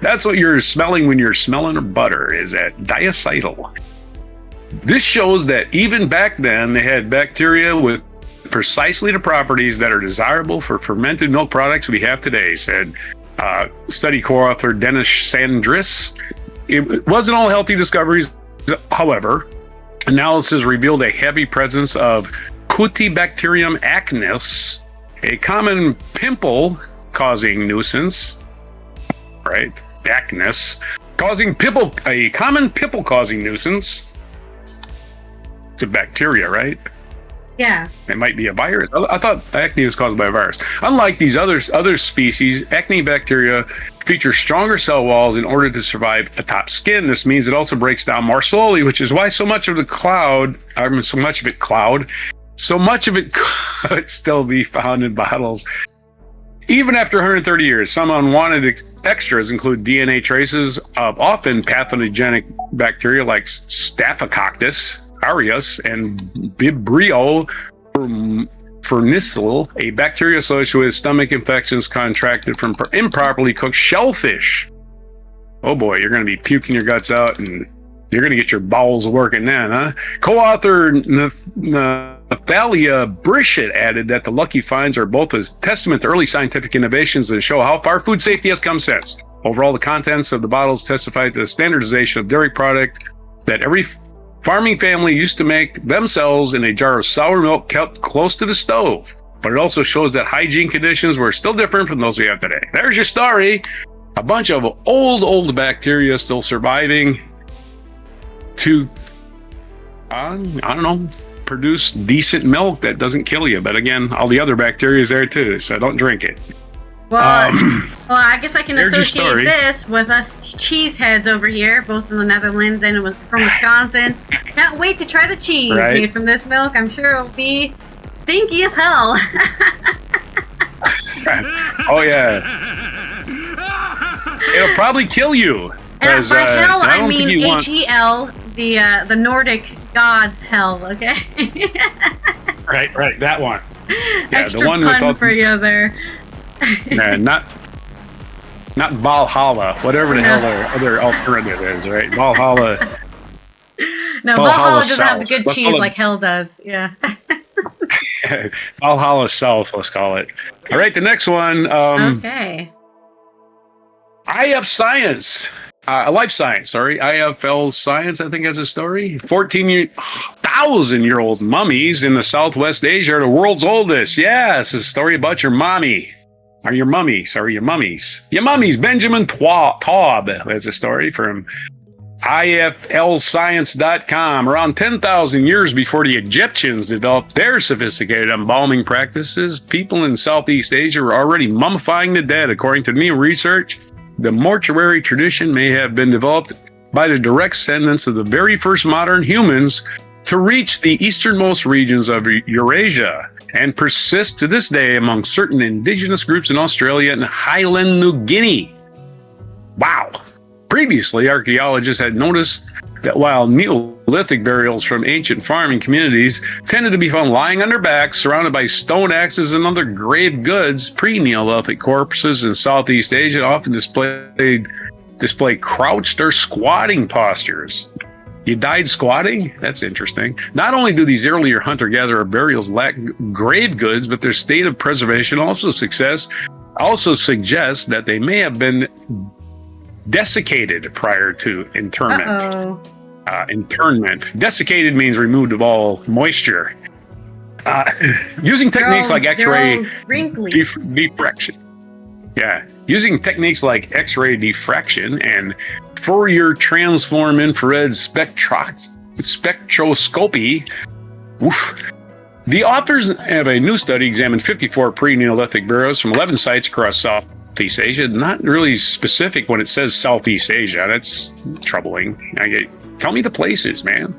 That's what you're smelling when you're smelling butter, is that diacetyl. This shows that even back then they had bacteria with precisely the properties that are desirable for fermented milk products we have today, said study co-author Dennis Sandris. It wasn't all healthy discoveries, however. Analysis revealed a heavy presence of Cutibacterium acnes, a common pimple-causing nuisance, right? Acnes, a common pimple-causing nuisance. It's a bacteria, right? Yeah. It might be a virus. I thought acne was caused by a virus. Unlike these other species, acne bacteria feature stronger cell walls in order to survive atop skin. This means it also breaks down more slowly, which is why so much of it could still be found in bottles. Even after 130 years, some unwanted extras include DNA traces of often pathogenic bacteria like Staphylococcus aureus and Vibrio Vernicil, a bacteria associated with stomach infections contracted from improperly cooked shellfish. Oh boy, you're going to be puking your guts out and you're going to get your bowels working then, huh? Co-author Nathalia Brishett added that the Lucky finds are both a testament to early scientific innovations and show how far food safety has come since. Overall, the contents of the bottles testify to the standardization of dairy product that every farming family used to make themselves in a jar of sour milk kept close to the stove. But it also shows that hygiene conditions were still different from those we have today. There's your story. A bunch of old bacteria still surviving to, I don't know, produce decent milk that doesn't kill you. But again, all the other bacteria is there too, so don't drink it. Well, I guess I can associate this with us cheeseheads over here, both in the Netherlands and from Wisconsin. Can't wait to try the cheese made from this milk. I'm sure it'll be stinky as hell. Oh, yeah. It'll probably kill you. And by hell, I mean H-E-L, the Nordic gods hell, okay? Right, that one. Yeah, Extra the one pun for you there. Nah, not Valhalla, whatever the hell their other alternative is, right? Valhalla. No, Valhalla doesn't have the good cheese like hell does. Yeah. Valhalla South, let's call it. All right, the next one. Okay. IF Science. Life Science, sorry. IFL Science, I think, has a story. 14,000-year-old mummies in the Southwest Asia are the world's oldest. Yeah, it's a story about your mommy. Or your mummy. Sorry, your mummies. Your mummies. Benjamin Taub has a story from IFLscience.com. Around 10,000 years before the Egyptians developed their sophisticated embalming practices, people in Southeast Asia were already mummifying the dead. According to new research, the mortuary tradition may have been developed by the direct descendants of the very first modern humans to reach the easternmost regions of Eurasia and persist to this day among certain indigenous groups in Australia and Highland New Guinea. Wow. Previously, archaeologists had noticed that while Neolithic burials from ancient farming communities tended to be found lying on their backs, surrounded by stone axes and other grave goods, pre-Neolithic corpses in Southeast Asia often display crouched or squatting postures. You died squatting? That's interesting. Not only do these earlier hunter-gatherer burials lack grave goods, but their state of preservation also suggests that they may have been desiccated prior to internment. Internment. Desiccated means removed of all moisture. Using techniques like X-ray diffraction. Yeah, using techniques like X-ray diffraction and Fourier transform infrared spectroscopy. The authors of a new study examined 54 pre-Neolithic burials from 11 sites across Southeast Asia. Not really specific when it says Southeast Asia. That's troubling. Tell me the places, man.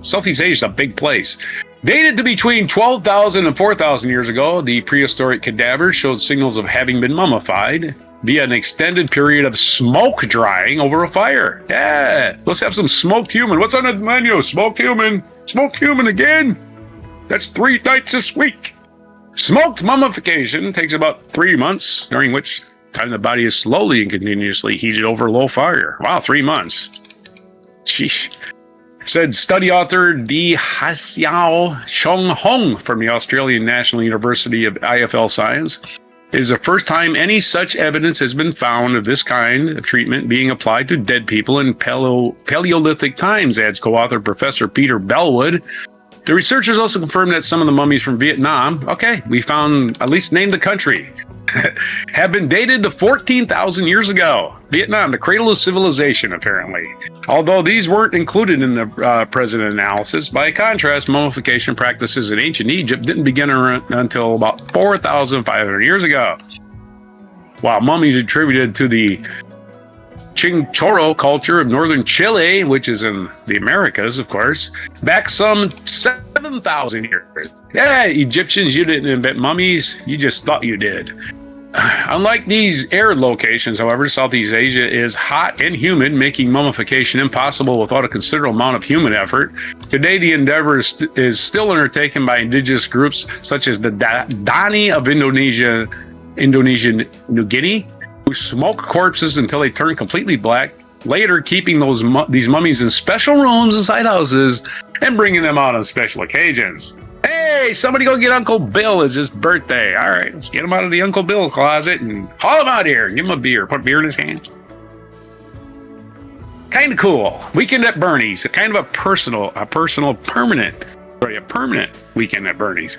Southeast Asia is a big place. Dated to between 12,000 and 4,000 years ago, the prehistoric cadavers showed signals of having been mummified via an extended period of smoke drying over a fire. Yeah, let's have some smoked human. What's on the menu? Smoked human. Smoked human again? That's 3 nights this week. Smoked mummification takes about 3 months, during which time the body is slowly and continuously heated over low fire. Wow, 3 months. Sheesh. Said study author Di Hsiao Chong Hong from the Australian National University of IFL Science. It is the first time any such evidence has been found of this kind of treatment being applied to dead people in Paleolithic times, adds co-author Professor Peter Bellwood. The researchers also confirmed that some of the mummies from Vietnam, we found, at least named the country, have been dated to 14,000 years ago. Vietnam, the cradle of civilization, apparently. Although these weren't included in the present analysis, by contrast, mummification practices in ancient Egypt didn't begin until about 4,500 years ago. While mummies attributed to the Chinchorro culture of northern Chile, which is in the Americas, of course, back some 7,000 years. Yeah, Egyptians, you didn't invent mummies, you just thought you did. Unlike these arid locations, however, Southeast Asia is hot and humid, making mummification impossible without a considerable amount of human effort. Today, the endeavor is still undertaken by indigenous groups such as the Dani of Indonesian New Guinea, who smoke corpses until they turn completely black, later keeping these mummies in special rooms inside houses and bringing them out on special occasions. Hey, somebody go get Uncle Bill. It's his birthday. All right, let's get him out of the Uncle Bill closet and haul him out here and give him a beer. Put beer in his hand. Kind of cool. Weekend at Bernie's. Kind of a permanent weekend at Bernie's.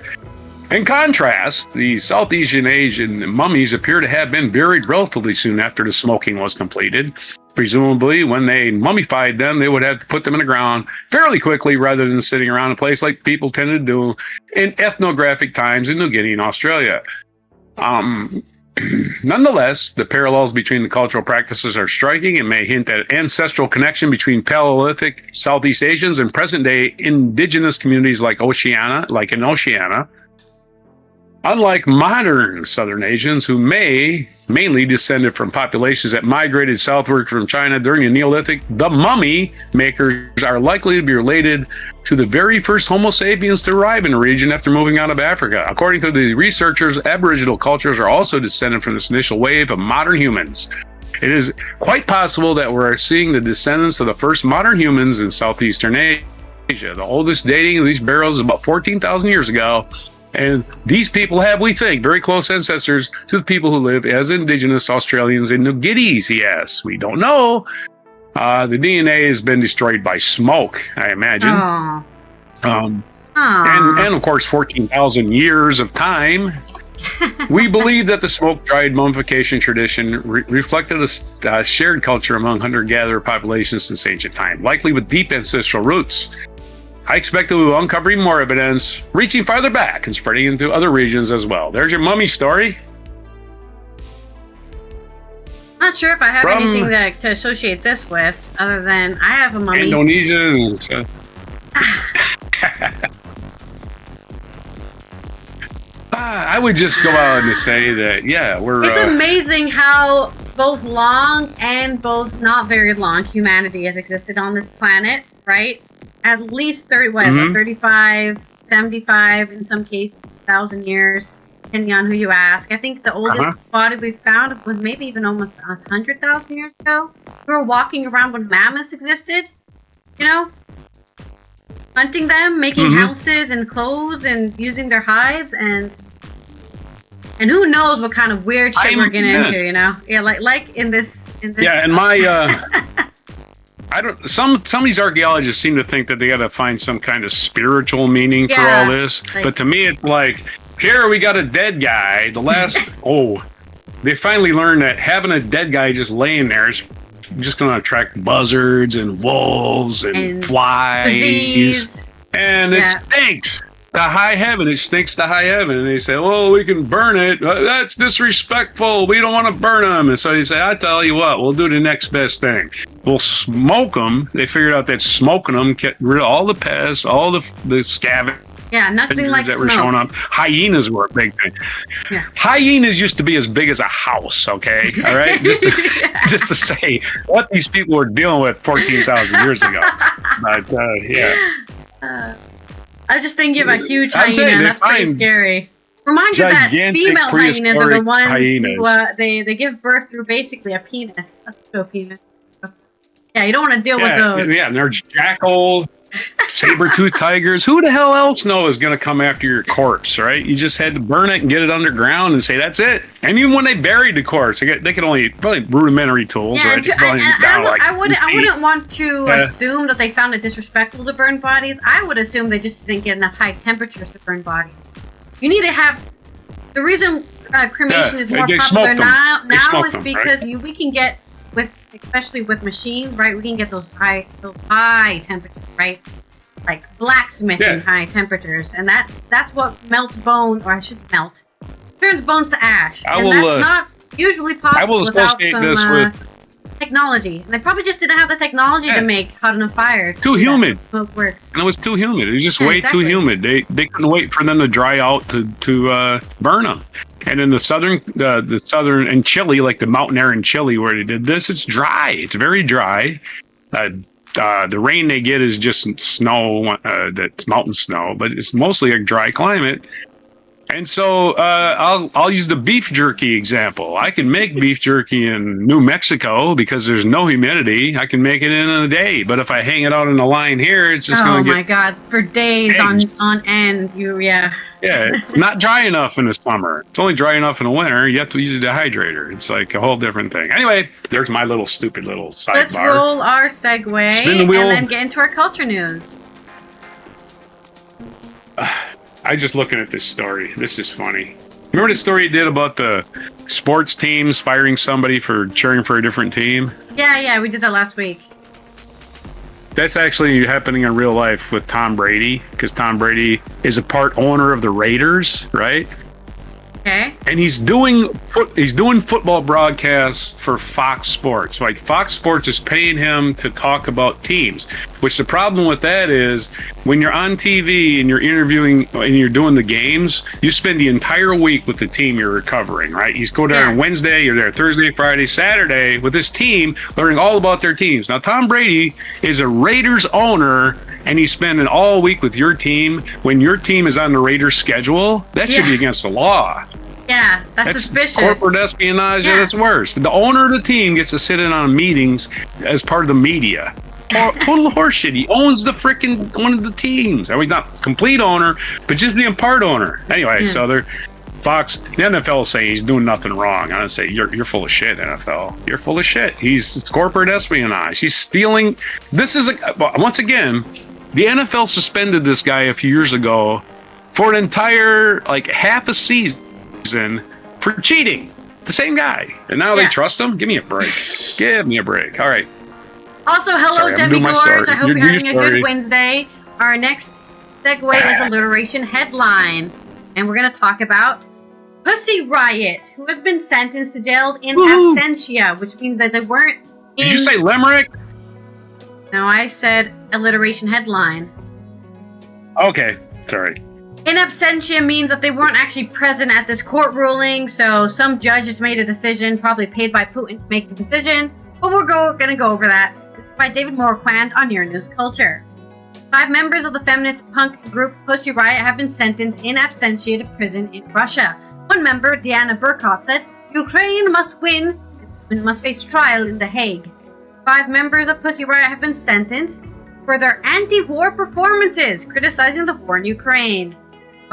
In contrast, the Southeast Asian mummies appear to have been buried relatively soon after the smoking was completed. Presumably, when they mummified them, they would have to put them in the ground fairly quickly rather than sitting around a place like people tended to do in ethnographic times in New Guinea and Australia. Nonetheless, the parallels between the cultural practices are striking and may hint at ancestral connection between Paleolithic Southeast Asians and present-day indigenous communities like in Oceania. Unlike modern Southern Asians, who mainly descended from populations that migrated southward from China during the Neolithic, the mummy makers are likely to be related to the very first Homo sapiens to arrive in the region after moving out of Africa. According to the researchers, Aboriginal cultures are also descended from this initial wave of modern humans. It is quite possible that we're seeing the descendants of the first modern humans in southeastern Asia. The oldest dating of these barrows is about 14,000 years ago. And these people have, we think, very close ancestors to the people who live as indigenous Australians in New Guinea. Yes, we don't know. The DNA has been destroyed by smoke, I imagine. And of course, 14,000 years of time. We believe that the smoke-dried mummification tradition reflected a shared culture among hunter-gatherer populations since ancient time, likely with deep ancestral roots. I expect that we will uncover even more evidence, reaching farther back and spreading into other regions as well. There's your mummy story. Not sure if I have anything to associate this with, other than I have a mummy. Indonesia. I would just go out and say that, yeah, we're... It's amazing how both long and both not very long humanity has existed on this planet, right? At least 35, 75, in some cases, 1,000 years, depending on who you ask. I think the oldest body we found was maybe even almost 100,000 years ago. We were walking around when mammoths existed, you know? Hunting them, making houses and clothes and using their hides, and who knows what kind of weird shit we're getting into, you know? Yeah, like in this. Yeah, and my... Some of these archaeologists seem to think that they got to find some kind of spiritual meaning for all this. But to me, it's like, here we got a dead guy. They finally learned that having a dead guy just laying there is just going to attract buzzards and wolves and flies. Disease. And it stinks to high heaven. It stinks to high heaven. And they say, oh, we can burn it. That's disrespectful. We don't want to burn them. And so they say, I tell you what, we'll do the next best thing. We'll smoke them. They figured out that smoking them get rid of all the pests, all the scavengers. Yeah, nothing like that smoke. Were showing up. Hyenas were a big thing. Yeah. Hyenas used to be as big as a house, okay? All right? Just to say what these people were dealing with 14,000 years ago. But, I just think you have a huge hyena. That's pretty scary. Remind you that female hyenas are the ones who they give birth through basically a penis. A pseudo-penis. Yeah, you don't want to deal with those. Yeah, and they're jackals, saber-toothed tigers. Who the hell else is going to come after your corpse, right? You just had to burn it and get it underground and say, that's it. And even when they buried the corpse, they could only, probably rudimentary tools, right? I wouldn't want to assume that they found it disrespectful to burn bodies. I would assume they just didn't get enough high temperatures to burn bodies. You need to have... The reason cremation is more popular now is because we can get... especially with machines, right? We can get those high temperatures, right? Like blacksmithing high temperatures, and that's what melts bone, or I should melt, turns bones to ash. That's not usually possible without some technology. And they probably just didn't have the technology to make hot enough fire. Too humid. Smoke worked. And it was too humid. It was just way too humid. They couldn't wait for them to dry out to burn them. And in the southern in Chile, like the mountain air in Chile where they did this, it's dry. It's very dry. The rain they get is just snow, that's mountain snow, but it's mostly a dry climate. And so I'll use the beef jerky example. I can make beef jerky in New Mexico because there's no humidity. I can make it in a day. But if I hang it out in the line here, it's just going to get... Oh, my God. For days on end. Yeah, it's not dry enough in the summer. It's only dry enough in the winter. You have to use a dehydrator. It's like a whole different thing. Anyway, there's my little stupid little sidebar. Let's roll our segue Spin the wheel. And then get into our culture news. I just looking at this story. This is funny. Remember the story you did about the sports teams firing somebody for cheering for a different team? Yeah, we did that last week. That's actually happening in real life with Tom Brady, because Tom Brady is a part owner of the Raiders, right? Okay. And he's doing football broadcasts for Fox Sports. Like Fox Sports is paying him to talk about teams. Which the problem with that is when you're on TV and you're interviewing and you're doing the games, you spend the entire week with the team you're covering, right? You go there on Wednesday, you're there Thursday, Friday, Saturday with this team, learning all about their teams. Now Tom Brady is a Raiders owner, and he's spending all week with your team when your team is on the Raiders schedule. That should be against the law. Yeah, that's suspicious. Corporate espionage at its worst. The owner of the team gets to sit in on meetings as part of the media. Total horseshit. He owns the freaking one of the teams. I mean, he's not complete owner, but just being part owner. Anyway, so they're Fox, the NFL is saying he's doing nothing wrong. I would say you're full of shit, NFL. You're full of shit. It's corporate espionage. He's stealing. This is once again, the NFL suspended this guy a few years ago for an entire half a season for cheating. The same guy, and now they trust him. Give me a break. Give me a break. All right. Also, hello, Debbie Gorge. I hope you're having a good Wednesday. Our next segue is alliteration headline, and we're going to talk about Pussy Riot, who has been sentenced to jail in absentia, which means that they weren't in... Did you say limerick? No, I said alliteration headline. Okay, sorry. In absentia means that they weren't actually present at this court ruling, so some judge has made a decision, probably paid by Putin to make the decision, but we're going to go over that. This is by David Morquand on Your News Culture. 5 members of the feminist punk group Pussy Riot have been sentenced in absentia to prison in Russia. One member, Diana Burkhardt, said, Ukraine must win and must face trial in The Hague. 5 members of Pussy Riot have been sentenced for their anti-war performances, criticizing the war in Ukraine.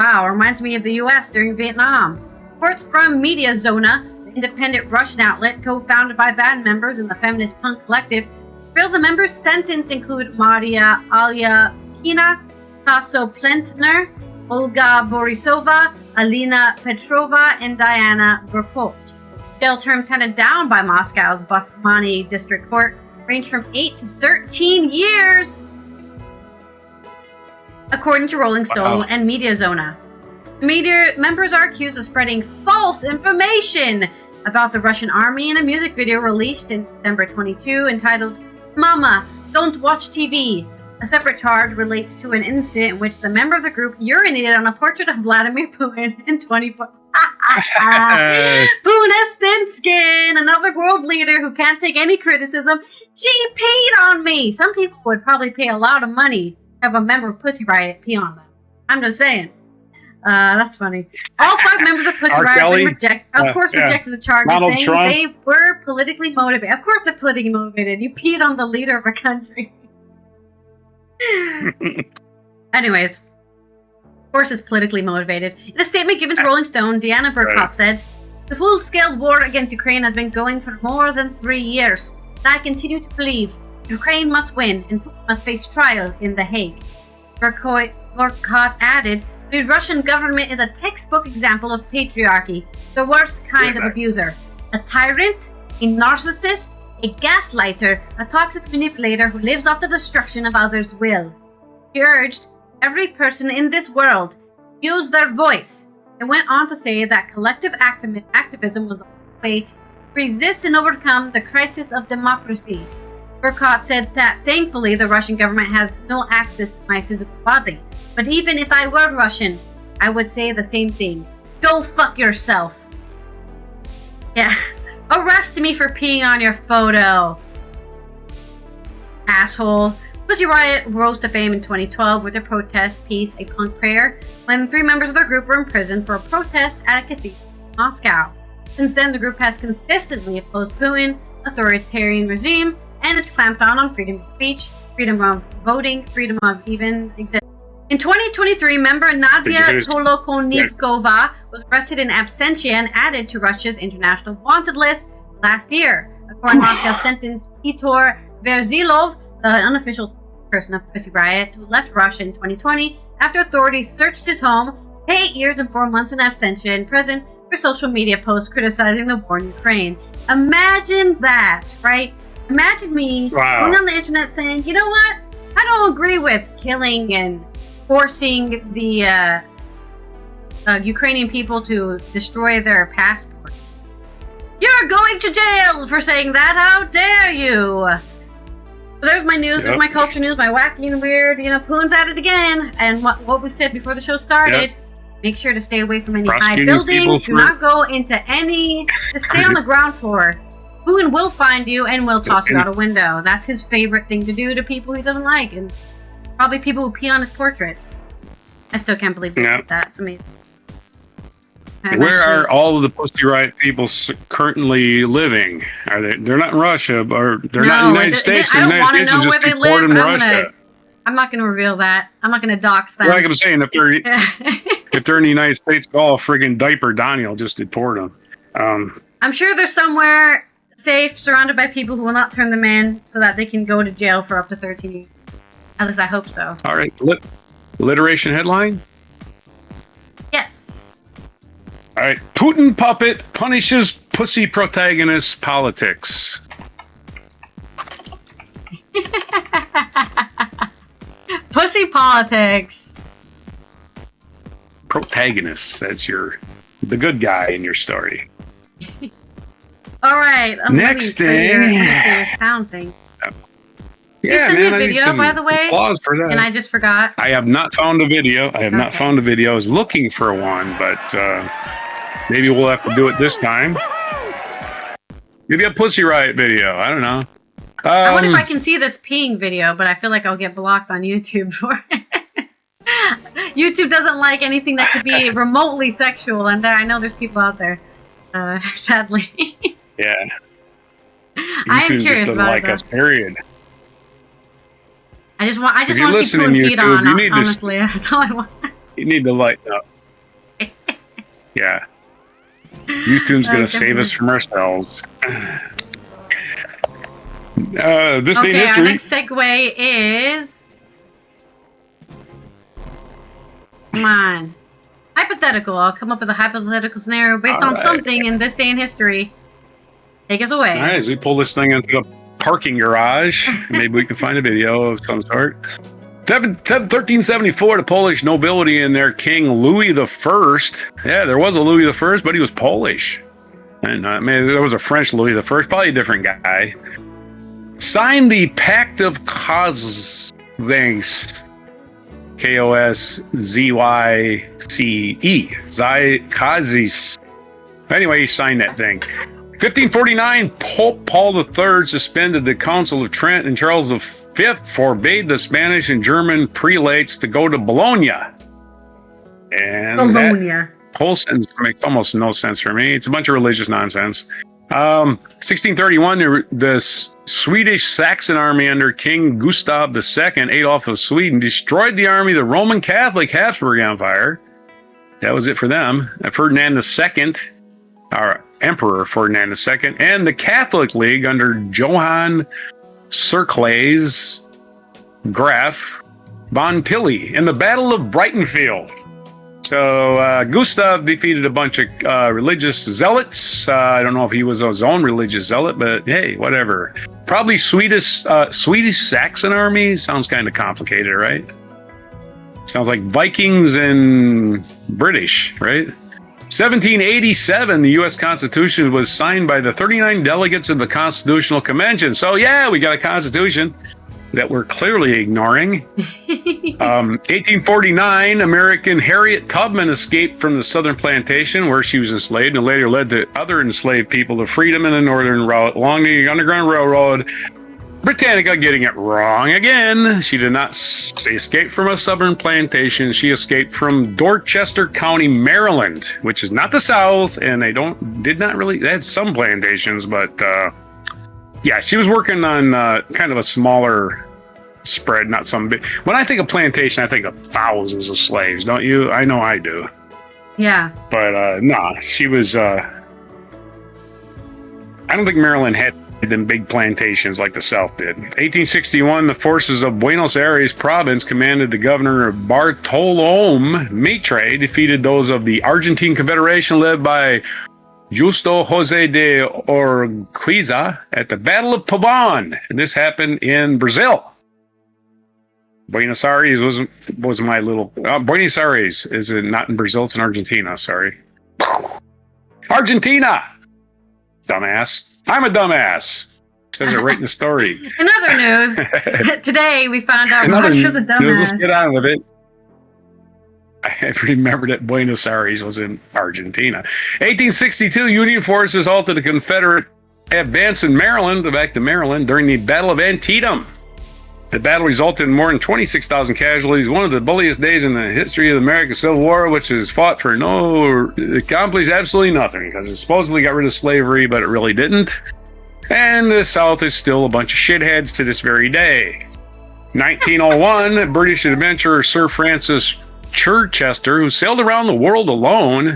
Wow, reminds me of the U.S. during Vietnam. Reports from Media Zona, the independent Russian outlet co-founded by band members in the feminist punk collective, reveal the members sentenced include Maria Alyakina, Tasso Plentner, Olga Borisova, Alina Petrova, and Diana Burkhardt. Jail terms handed down by Moscow's Basmani District Court range from 8 to 13 years, according to Rolling Stone and Media Zona. Media members are accused of spreading false information about the Russian army in a music video released in December 22 entitled Mama, Don't Watch TV. A separate charge relates to an incident in which the member of the group urinated on a portrait of Vladimir Putin in 2014. Punestinskin, another world leader who can't take any criticism. She peed on me. Some people would probably pay a lot of money to have a member of Pussy Riot pee on them. I'm just saying. That's funny. All 5 members of Pussy Riot have been rejected the charges, Donald saying Trump. They were politically motivated. Of course they're politically motivated. You peed on the leader of a country. Anyways, of course it's politically motivated. In a statement given to Rolling Stone, Diana Burkhardt said, The full-scale war against Ukraine has been going for more than 3 years, and I continue to believe Ukraine must win and Putin must face trial in The Hague. Burkhardt added, The Russian government is a textbook example of patriarchy, the worst kind of abuser. A tyrant, a narcissist, a gaslighter, a toxic manipulator who lives off the destruction of others' will. He urged every person in this world use their voice, and went on to say that collective activism was the way to resist and overcome the crisis of democracy. Burkhardt said that thankfully the Russian government has no access to my physical body, but even if I were Russian, I would say the same thing. Go fuck yourself. Yeah. Arrest me for peeing on your photo. Asshole. Pussy Riot rose to fame in 2012 with their protest piece, A Punk Prayer, when 3 members of their group were imprisoned for a protest at a cathedral in Moscow. Since then, the group has consistently opposed Putin, authoritarian regime, and it's clamped down on freedom of speech, freedom of voting, freedom of even existing. In 2023, member Nadia Tolokonnikova was arrested in absentia and added to Russia's international wanted list last year. A court in Moscow sentenced Piotr Verzilov, the unofficial person of Pussy Riot, who left Russia in 2020 after authorities searched his home, to 8 years and 4 months in absentia in prison for social media posts criticizing the war in Ukraine. Imagine that, right? Imagine me going on the internet saying, you know what? I don't agree with killing and forcing the Ukrainian people to destroy their passports. You're going to jail for saying that. How dare you? So there's my news, there's my culture news, my wacky and weird, Poon's at it again. And what we said before the show started, make sure to stay away from any high buildings. Do not go into any, just stay on the ground floor. Poon will find you and will toss you out a window. That's his favorite thing to do to people he doesn't like. And probably people who pee on his portrait. I still can't believe that. That's amazing. Where are all of the Pussy Riot people currently living? Are they? They're not in Russia, or they're not in the United States. I don't want to know where they live. I'm not going to reveal that. I'm not going to dox them. Like I'm saying, if they're in the United States, all friggin' diaper Donnie will just deport them. I'm sure they're somewhere safe, surrounded by people who will not turn them in, so that they can go to jail for up to 13 years. At least I hope so. All right, alliteration headline. Yes. All right, Putin puppet punishes pussy protagonist politics. Pussy politics. Protagonist. That's the good guy in your story. All right. Next thing. Your sound thing. Yeah, you sent me a video, by the way, applause for that. And I just forgot. I have not found a video. I was looking for one, but maybe we'll have to do it this time. Maybe a Pussy Riot video. I don't know. I wonder if I can see this peeing video, but I feel like I'll get blocked on YouTube for it. YouTube doesn't like anything that could be remotely sexual, and I know there's people out there, sadly. Yeah. I am curious about like it. Us, period. I just want to see Poon feet on, honestly. That's all I want. You need to lighten up. Yeah. YouTube's going to save us from ourselves. This day in history. Our next segue is... Come on. Hypothetical. I'll come up with a hypothetical scenario based on something in this day in history. Take us away. All right, as we pull this thing into the parking garage, maybe we can find a video of some sort. 1374, the Polish nobility and their king Louis the First. Yeah, there was a Louis the First, but he was Polish. And there was a French Louis the First, probably a different guy. Signed the Pact of Koszyce. K-O-S-Z-Y-C-E. Koszyce. Anyway, he signed that thing. 1549, Pope Paul III suspended the Council of Trent, and Charles V forbade the Spanish and German prelates to go to Bologna. And that whole sentence makes almost no sense for me. It's a bunch of religious nonsense. 1631, the Swedish Saxon army under King Gustav II, Adolf of Sweden, destroyed the army of the Roman Catholic Habsburg Empire. That was it for them. Ferdinand II, our Emperor Ferdinand II, and the Catholic League under Johann Circles Graf von Tilly in the Battle of Brightonfield. So Gustav defeated a bunch of religious zealots. I don't know if he was his own religious zealot, but hey, whatever. Probably Swedish Saxon army. Sounds kind of complicated, right? Sounds like Vikings and British, right? 1787, the U.S. Constitution was signed by the 39 delegates of the Constitutional Convention. So yeah, we got a Constitution. that we're clearly ignoring. 1849, American Harriet Tubman escaped from the southern plantation where she was enslaved and later led the other enslaved people to freedom in the northern route along the Underground Railroad. Britannica getting it wrong again. She did not escape from a southern plantation. She escaped from Dorchester County, Maryland, which is not the South, and they had some plantations, but yeah, she was working on kind of a smaller spread, not some big. When I think of plantation, I think of thousands of slaves, don't you? I know I do. Yeah. But nah, she was. I don't think Maryland had them big plantations like the South did. 1861, the forces of Buenos Aires province, commanded the governor of Bartolome Mitre, defeated those of the Argentine Confederation led by Justo José de Urquiza at the Battle of Pavon. And this happened in Brazil. Buenos Aires was my little... Buenos Aires is not in Brazil, it's in Argentina, sorry. Argentina! Dumbass. I'm a dumbass. Says it right in the story. In other news, today we found out Russia's a dumbass. Let's get on with it. I remember that Buenos Aires was in Argentina. 1862, Union forces halted the Confederate advance in Maryland, back to Maryland, during the Battle of Antietam. The battle resulted in more than 26,000 casualties, one of the bloodiest days in the history of the American Civil War, which is fought for accomplished absolutely nothing, because it supposedly got rid of slavery, but it really didn't. And the South is still a bunch of shitheads to this very day. 1901, British adventurer Sir Francis Chichester, who sailed around the world alone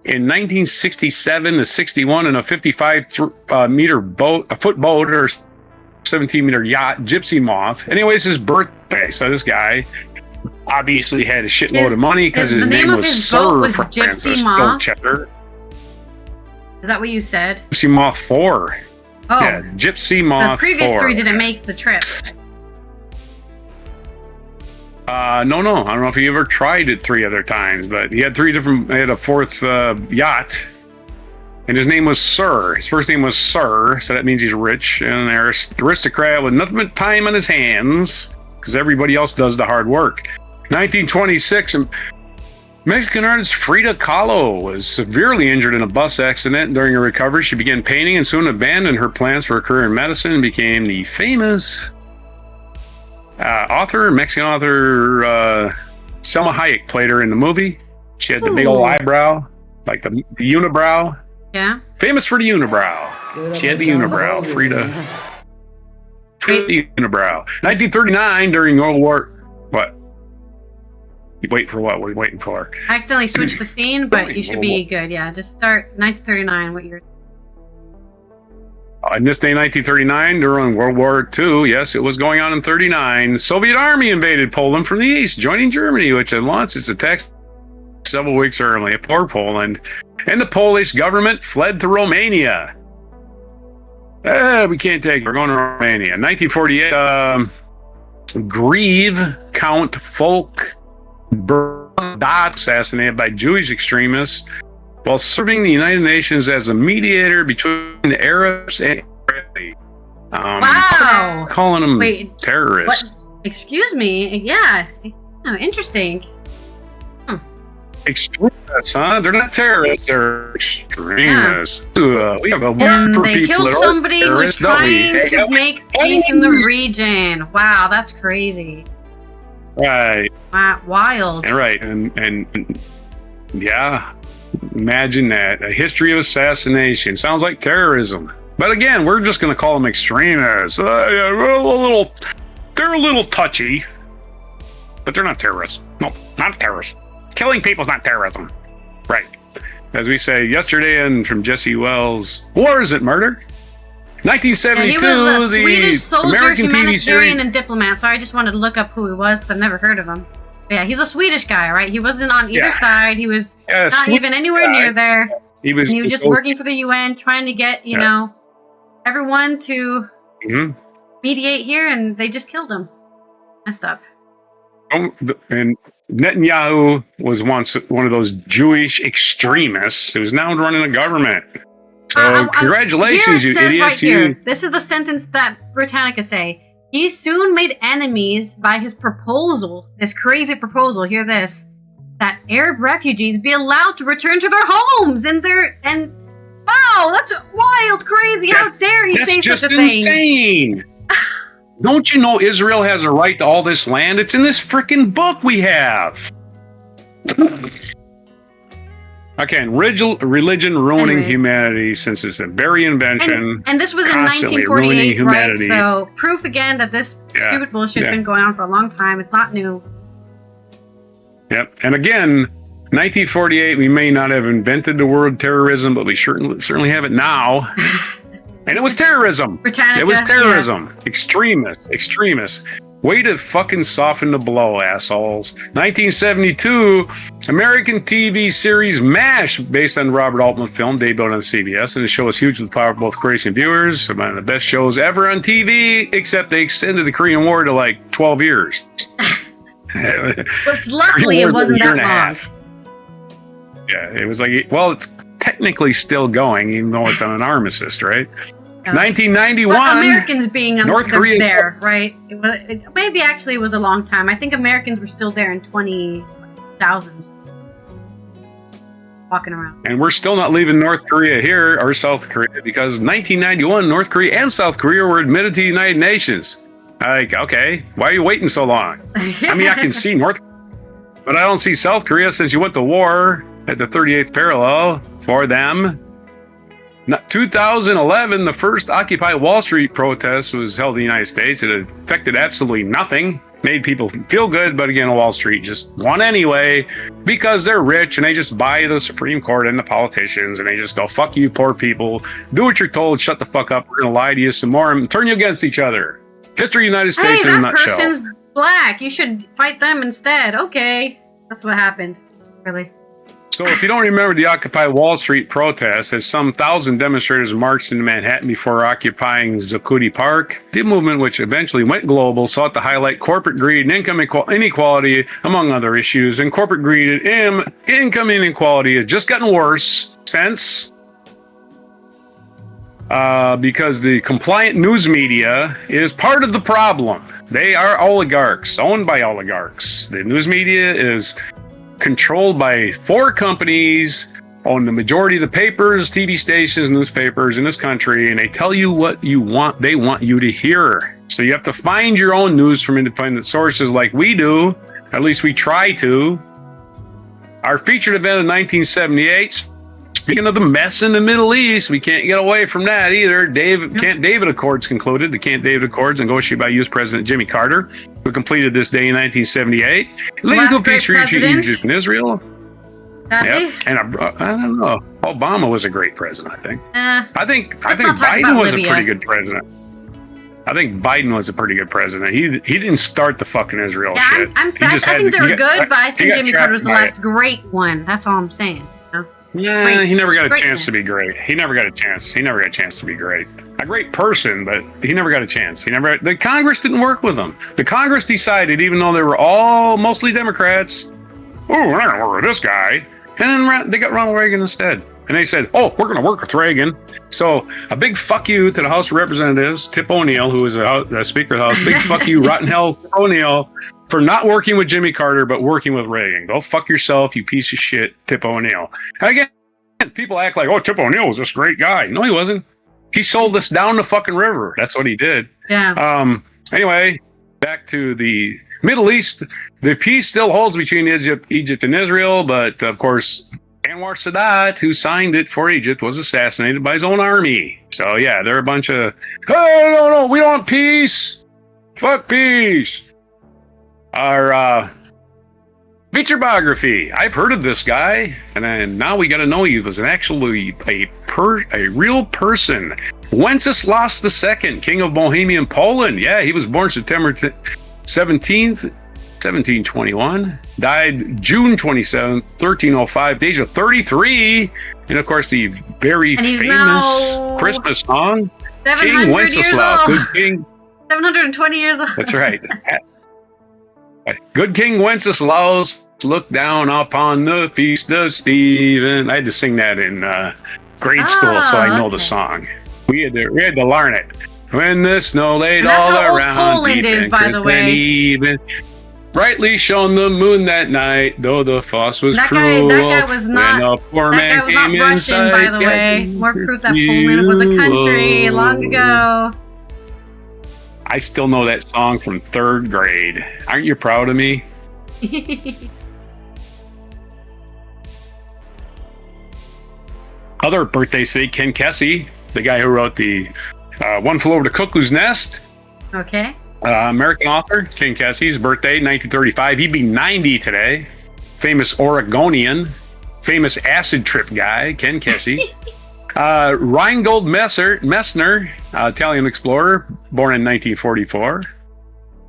in 1967 to 61 in a 55-meter boat, a foot boat, or 17-meter yacht, Gypsy Moth. Anyways, his birthday. So this guy obviously had a shitload of money because his name was Sir Francis Chichester. Is that what you said? Gypsy Moth 4. Oh. Yeah, Gypsy Moth 4. The previous 3 didn't make the trip. No. I don't know if he ever tried it 3 other times, but he had he had a 4th yacht. And his name was Sir. His first name was Sir, so that means he's rich and an aristocrat with nothing but time on his hands, because everybody else does the hard work. 1926, Mexican artist Frida Kahlo was severely injured in a bus accident. During her recovery, she began painting and soon abandoned her plans for a career in medicine and became the famous Mexican author Selma Hayek played her in the movie. She had the big old eyebrow, like the unibrow. Yeah. Famous for the unibrow. She had the unibrow. Frida the unibrow. 1939, during World War... What? You wait for what? What are you waiting for? I accidentally switched the scene, but you should be good. Yeah, just start 1939. What year? On this day, 1939, during World War II, yes, it was going on in 39. The Soviet Army invaded Poland from the east, joining Germany, which had launched its attack several weeks earlier. Poor Poland. And the Polish government fled to Romania. We can't take it. We're going to Romania. 1948, Grieve Count Folk Bernadotte assassinated by Jewish extremists while serving the United Nations as a mediator between the Arabs and Israeli. Wow. Calling them terrorists. What? Excuse me? Yeah. Oh, interesting. Extremists, huh? They're not terrorists, they're extremists. Yeah. We have a word for they people killed somebody who was trying to make peace in the region. Wow, that's crazy. Right. Wild. Right. And yeah, imagine that. A history of assassination. Sounds like terrorism. But again, we're just going to call them extremists. They're a little touchy, but they're not terrorists. No, not terrorists. Killing people's not terrorism. Right. As we say yesterday, and from Jesse Wells, war isn't murder. 1972, he was a Swedish soldier, American humanitarian, and diplomat. So I just wanted to look up who he was because I've never heard of him. But yeah, he's a Swedish guy, right? He wasn't on either side. He was not even anywhere near there. He was just working for the UN, trying to get, you know, everyone to mediate here, and they just killed him. Messed up. And Netanyahu was once one of those Jewish extremists who's now running a government. So congratulations, you idiot. Right here. This is the sentence that Britannica say. He soon made enemies by his proposal, this crazy proposal, hear this, that Arab refugees be allowed to return to their homes and wow, that's wild, crazy. How dare he say such a thing? That's just insane. Don't you know Israel has a right to all this land? It's in this freaking book we have. Okay, religion ruining humanity since its very invention. And this was in 1948, right? So proof again that this stupid bullshit's been going on for a long time. It's not new. Yep. And again, 1948, we may not have invented the word terrorism, but we certainly have it now. And it was terrorism. Britannica, it was terrorism. Yeah. Extremists. Way to fucking soften the blow, assholes. 1972, American TV series MASH, based on Robert Altman film, debuted on CBS, and the show was hugely popular with both critics and viewers. One of the best shows ever on TV, except they extended the Korean War to like 12 years. But luckily it wasn't that long. Yeah, it was like, well, it's technically still going, even though it's on an armistice, right? 1991. Well, Americans being North Korea there, right? Maybe actually it was a long time. I think Americans were still there in 20,000s, walking around. And we're still not leaving North Korea here, or South Korea, because 1991, North Korea and South Korea were admitted to the United Nations. Like, okay, why are you waiting so long? I mean, I can see North, but I don't see South Korea since you went to war at the 38th parallel for them. 2011, the first Occupy Wall Street protest was held in the United States. It affected absolutely nothing. Made people feel good, but again, Wall Street just won anyway because they're rich and they just buy the Supreme Court and the politicians and they just go, fuck you, poor people. Do what you're told, shut the fuck up. We're going to lie to you some more and turn you against each other. History of the United States in a nutshell. That person's black. You should fight them instead. Okay. That's what happened. Really. So if you don't remember the Occupy Wall Street protests, as some 1,000 demonstrators marched into Manhattan before occupying Zuccotti Park, the movement, which eventually went global, sought to highlight corporate greed and income inequality, among other issues. And corporate greed and income inequality has just gotten worse since, because the compliant news media is part of the problem. They are oligarchs, owned by oligarchs. The news media is controlled by 4 companies, own the majority of the papers, TV stations, newspapers in this country, and they tell you what you want. They want you to hear. So you have to find your own news from independent sources like we do. At least we try to. Our featured event in 1978, speaking of the mess in the Middle East, we can't get away from that either. Camp David Accords concluded. The Camp David Accords, negotiated by U.S. President Jimmy Carter, who completed this day in 1978, leading to a peace treaty between Egypt and Israel. Yep. And I don't know. Obama was a great president, I think. I think Biden was a pretty good president. I think Biden was a pretty good president. He didn't start the fucking Israel shit. I think they were good, but I think Jimmy Carter was the last great one. That's all I'm saying. Yeah, he never got a chance to be great. He never got a chance to be great. A great person, but he never got a chance. The Congress didn't work with him. The Congress decided, even though they were all mostly Democrats, oh, we're not going to work with this guy. And then they got Ronald Reagan instead. And they said, oh, we're going to work with Reagan. So a big fuck you to the House of Representatives, Tip O'Neill, who was a Speaker of the House. Big fuck you, rotten hell, Tip O'Neill, for not working with Jimmy Carter, but working with Reagan. Go fuck yourself, you piece of shit, Tip O'Neill. And again, people act like, oh, Tip O'Neill was this great guy. No, he wasn't. He sold us down the fucking river. That's what he did. Yeah. Anyway, back to the Middle East. The peace still holds between Egypt and Israel, but of course, Anwar Sadat, who signed it for Egypt, was assassinated by his own army. So yeah, they're a bunch of, oh, no, we want peace. Fuck peace. Our feature biography. I've heard of this guy, and then now we got to know he was actually a real person. Wenceslas II, King of Bohemian Poland. Yeah, he was born September 17th, 1721. Died June 27th, 1305. The age of 33. And of course, the very famous Christmas song, King Wenceslas. Good King. 720 years old. That's right. Good King Wenceslas looked down upon the feast of Stephen. I had to sing that in grade school, so I know the song. We had to learn it. When the snow laid And that's all how old around. Poland is, by the way. Even brightly shone the moon that night, though the frost was cruel. That guy was not Russian, by the way. More proof that Poland was a country long ago. I still know that song from 3rd grade. Aren't you proud of me? Other birthdays today, Ken Kesey, the guy who wrote the One Flew Over the Cuckoo's Nest. Okay. American author, Ken Kesey's birthday, 1935. He'd be 90 today. Famous Oregonian. Famous acid trip guy, Ken Kesey. Reingold Messner, Italian explorer, born in 1944.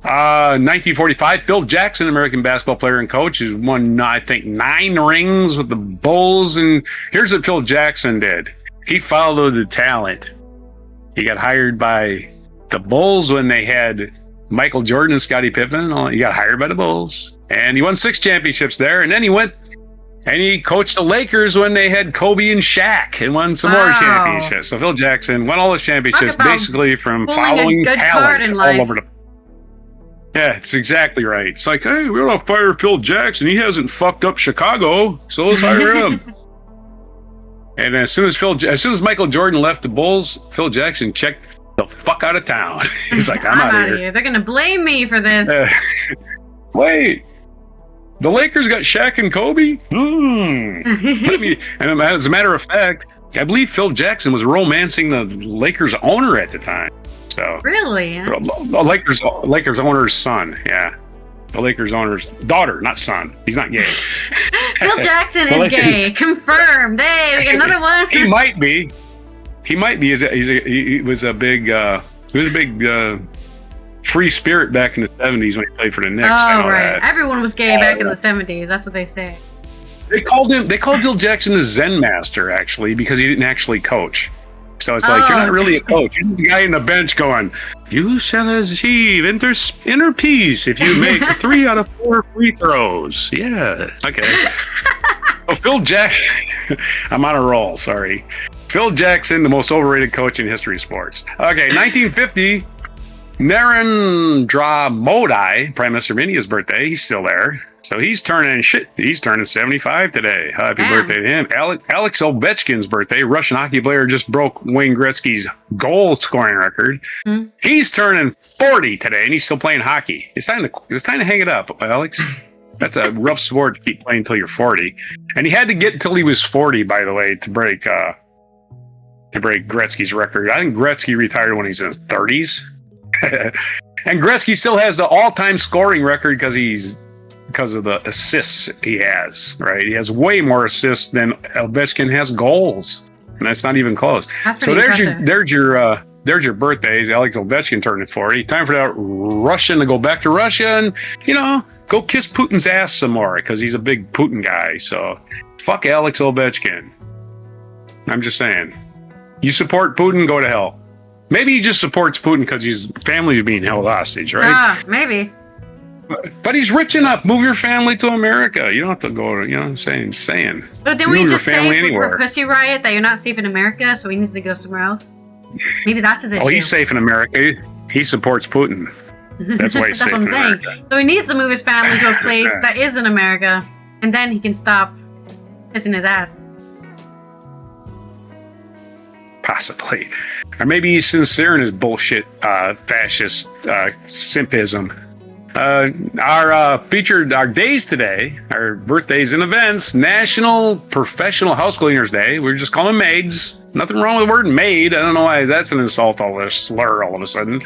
1945, Phil Jackson, American basketball player and coach, has won, I think, 9 rings with the Bulls. And here's what Phil Jackson did. He followed the talent. He got hired by the Bulls when they had Michael Jordan and Scottie Pippen. He got hired by the Bulls. And he won 6 championships there. And then he went and he coached the Lakers when they had Kobe and Shaq and won some more championships. So Phil Jackson won all those championships basically from following talent all over the. Yeah, it's exactly right. It's like, hey, we're gonna fire Phil Jackson. He hasn't fucked up Chicago, so let's hire him. And as soon as Michael Jordan left the Bulls, Phil Jackson checked the fuck out of town. He's like, I'm out of here. They're gonna blame me for this. Wait, the Lakers got Shaq and Kobe? And as a matter of fact, I believe Phil Jackson was romancing the Lakers owner at the time. So really, the Lakers owner's son, yeah. The Lakers owner's daughter, not son. He's not gay. Phil Jackson is gay. Confirmed. Hey, we got another one. He might be. He was a big free spirit back in the 70s when he played for the Knicks. Oh, right. Everyone was gay back in the 70s. That's what they say. They called Phil Jackson the Zen master, actually, because he didn't actually coach. So it's like, you're not really a coach. You're the guy in the bench going, you shall achieve inner peace if you make 3 out of 4 free throws. Yeah. Okay. Oh, Phil Jackson. I'm on a roll. Sorry. Phil Jackson, the most overrated coach in history of sports. Okay. 1950, Narendra Modi, Prime Minister of India's birthday. He's still there. So he's turning 75 today. Happy birthday to him. Alex Ovechkin's birthday. Russian hockey player just broke Wayne Gretzky's goal scoring record. He's turning 40 today, and he's still playing hockey. It's time to hang it up, Alex. That's a rough sport to keep playing until you're 40. And he had to get until he was 40, by the way, to break Gretzky's record. I think Gretzky retired when he's in his 30s. And Gretzky still has the all-time scoring record because of the assists he has, right? He has way more assists than Ovechkin has goals, and that's not even close. So there's your birthdays. Alex Ovechkin turning 40. Time for that Russian to go back to Russia and, go kiss Putin's ass some more because he's a big Putin guy. So fuck Alex Ovechkin. I'm just saying. You support Putin, go to hell. Maybe he just supports Putin because his family is being held hostage, right? Maybe. But he's rich enough. Move your family to America. You don't have to go to, I'm saying. But didn't we just say for Pussy Riot that you're not safe in America, so he needs to go somewhere else? Maybe that's his issue. Oh, he's safe in America. He supports Putin. That's why he's safe in America. Saying. So he needs to move his family to a place that is in America, and then he can stop pissing his ass. Possibly. Or maybe he's sincere in his bullshit fascist simpism. Our days today, our birthdays and events: National Professional House Cleaners Day. We're just calling maids. Nothing wrong with the word maid. I don't know why that's an insult, slur all of a sudden.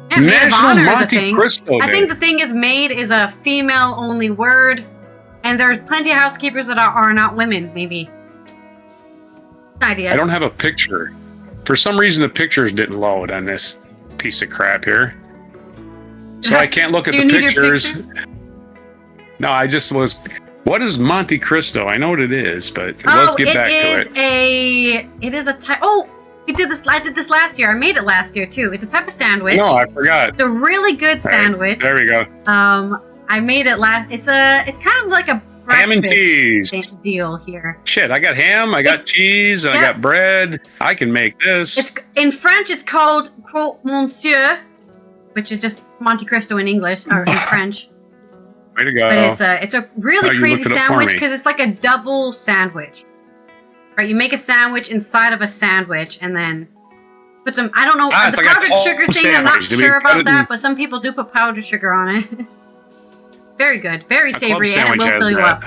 Yeah, National Monte Cristo Day. I think the thing is, maid is a female-only word, and there's plenty of housekeepers that are not women, maybe. Idea. I don't have a picture. For some reason, the pictures didn't load on this piece of crap here. So I can't look at the pictures. No, I just was. What is Monte Cristo? I know what it is, but let's get back to it. It is a type. Oh, we did this. I did this last year. I made it last year too. It's a type of sandwich. No, I forgot. It's a really good sandwich. There we go. I made it last. It's kind of like a Ham and cheese. deal here. Shit, I got ham, I got cheese, I got bread. I can make this. It's in French. It's called croque monsieur, which is just Monte Cristo in English or in French. Way to go! But it's a really crazy sandwich because it's like a double sandwich. Right, you make a sandwich inside of a sandwich and then put some. I don't know the like powdered sugar thing. Sandwich. I'm not sure about that, but some people do put powdered sugar on it. Very good, very savory, and it will fill you up.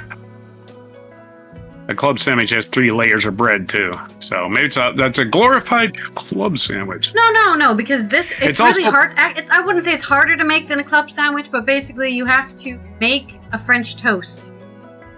A club sandwich has 3 layers of bread too, so maybe that's a glorified club sandwich. No, because it's really hard. I wouldn't say it's harder to make than a club sandwich, but basically you have to make a French toast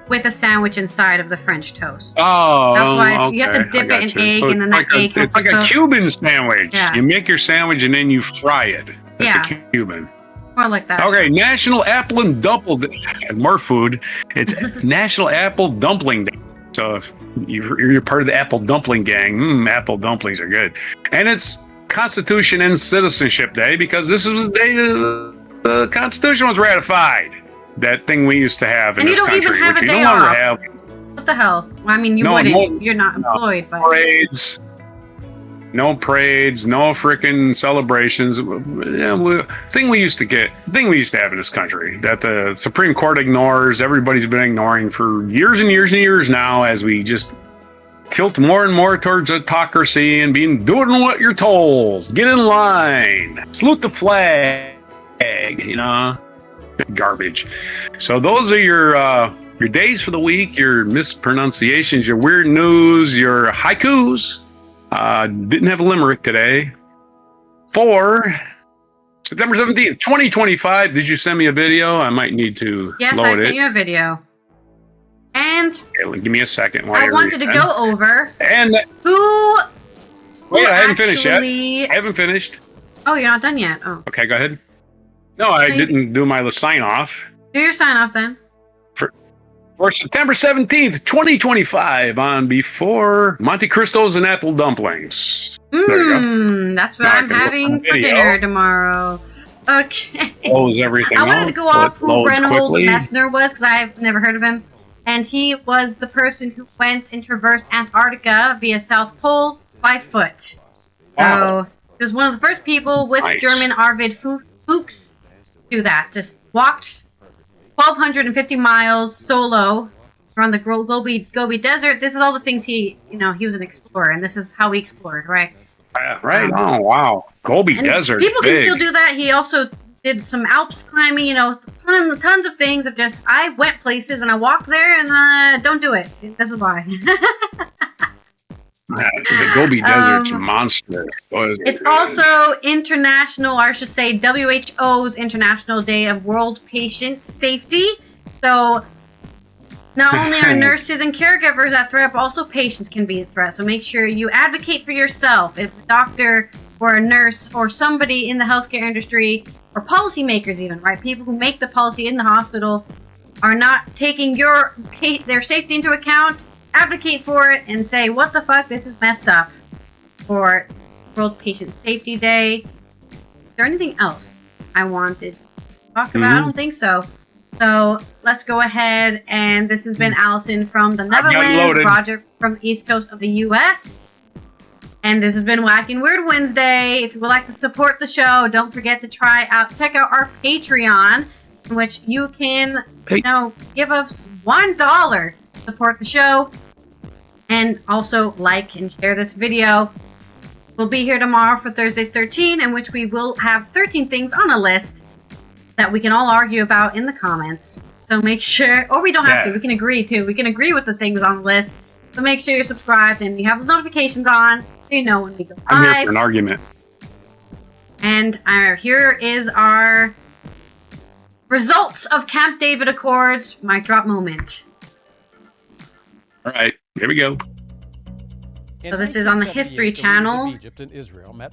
with a sandwich inside of the French toast. Oh, that's why you have to dip it in egg, and then that egg has to cook. It's like a Cuban sandwich. Yeah. You make your sandwich and then you fry it. That's a Cuban. More like that. Okay, National Apple and Dumpling. More food. It's National Apple Dumpling Day. So if you're part of the apple dumpling gang, apple dumplings are good. And it's Constitution and Citizenship Day because this is the day the Constitution was ratified. That thing we used to have in this country. And you don't even have a day off. What the hell? Well, I mean, you wouldn't. You're not employed. But no parades, no frickin' celebrations. Thing we used to have in this country that the Supreme Court ignores. Everybody's been ignoring for years and years and years now, as we just tilt more and more towards autocracy and doing what you're told. Get in line, salute the flag. Garbage. So those are your days for the week, your mispronunciations, your weird news, your haikus. Didn't have a limerick today. For September 17th, 2025. Did you send me a video? I might need to load it. Yes, I sent you a video. And give me a second. I wanted to go over and who wait, I haven't finished yet. I haven't finished. Oh, you're not done yet. Oh. Okay, go ahead. No, I didn't do my sign off. Do your sign off then. For September 17th, 2025, on Before Monte Cristos and Apple Dumplings. That's what I'm having for dinner tomorrow. Okay. Close everything. I wanted to go off who Reynold Messner was because I've never heard of him. And he was the person who went and traversed Antarctica via South Pole by foot. Wow. So he was one of the first people with German Arvid Fuchs do that. Just walked 1,250 miles solo around the Gobi Desert. This is all the things he was an explorer, and this is how he explored, right? Right. Oh, wow. Gobi Desert. People can still do that. He also did some Alps climbing, tons of things of just, I went places and I walked there and don't do it. This is why. The Gobi Desert's a monster. It's also international, or I should say WHO's International Day of World Patient Safety. So not only are nurses and caregivers at threat, but also patients can be a threat. So make sure you advocate for yourself. If a doctor or a nurse or somebody in the healthcare industry, or policymakers even, right? People who make the policy in the hospital are not taking their safety into account, advocate for it and say, what the fuck, this is messed up. For World Patient Safety Day. Is there anything else I wanted to talk about? I don't think so. So let's go ahead, and this has been Allison from the Netherlands, Roger from the East Coast of the US. And this has been Wacky and Weird Wednesday. If you would like to support the show, don't forget to check out our Patreon, in which you can give us $1 to support the show. And also like and share this video. We'll be here tomorrow for Thursday's 13, in which we will have 13 things on a list that we can all argue about in the comments. So make sure, or we don't have to, we can agree too. We can agree with the things on the list. So make sure you're subscribed and you have the notifications on so you know when we go live. I'm here for an argument. And here is our results of Camp David Accords mic drop moment. All right, here we go. So this is on the History Channel.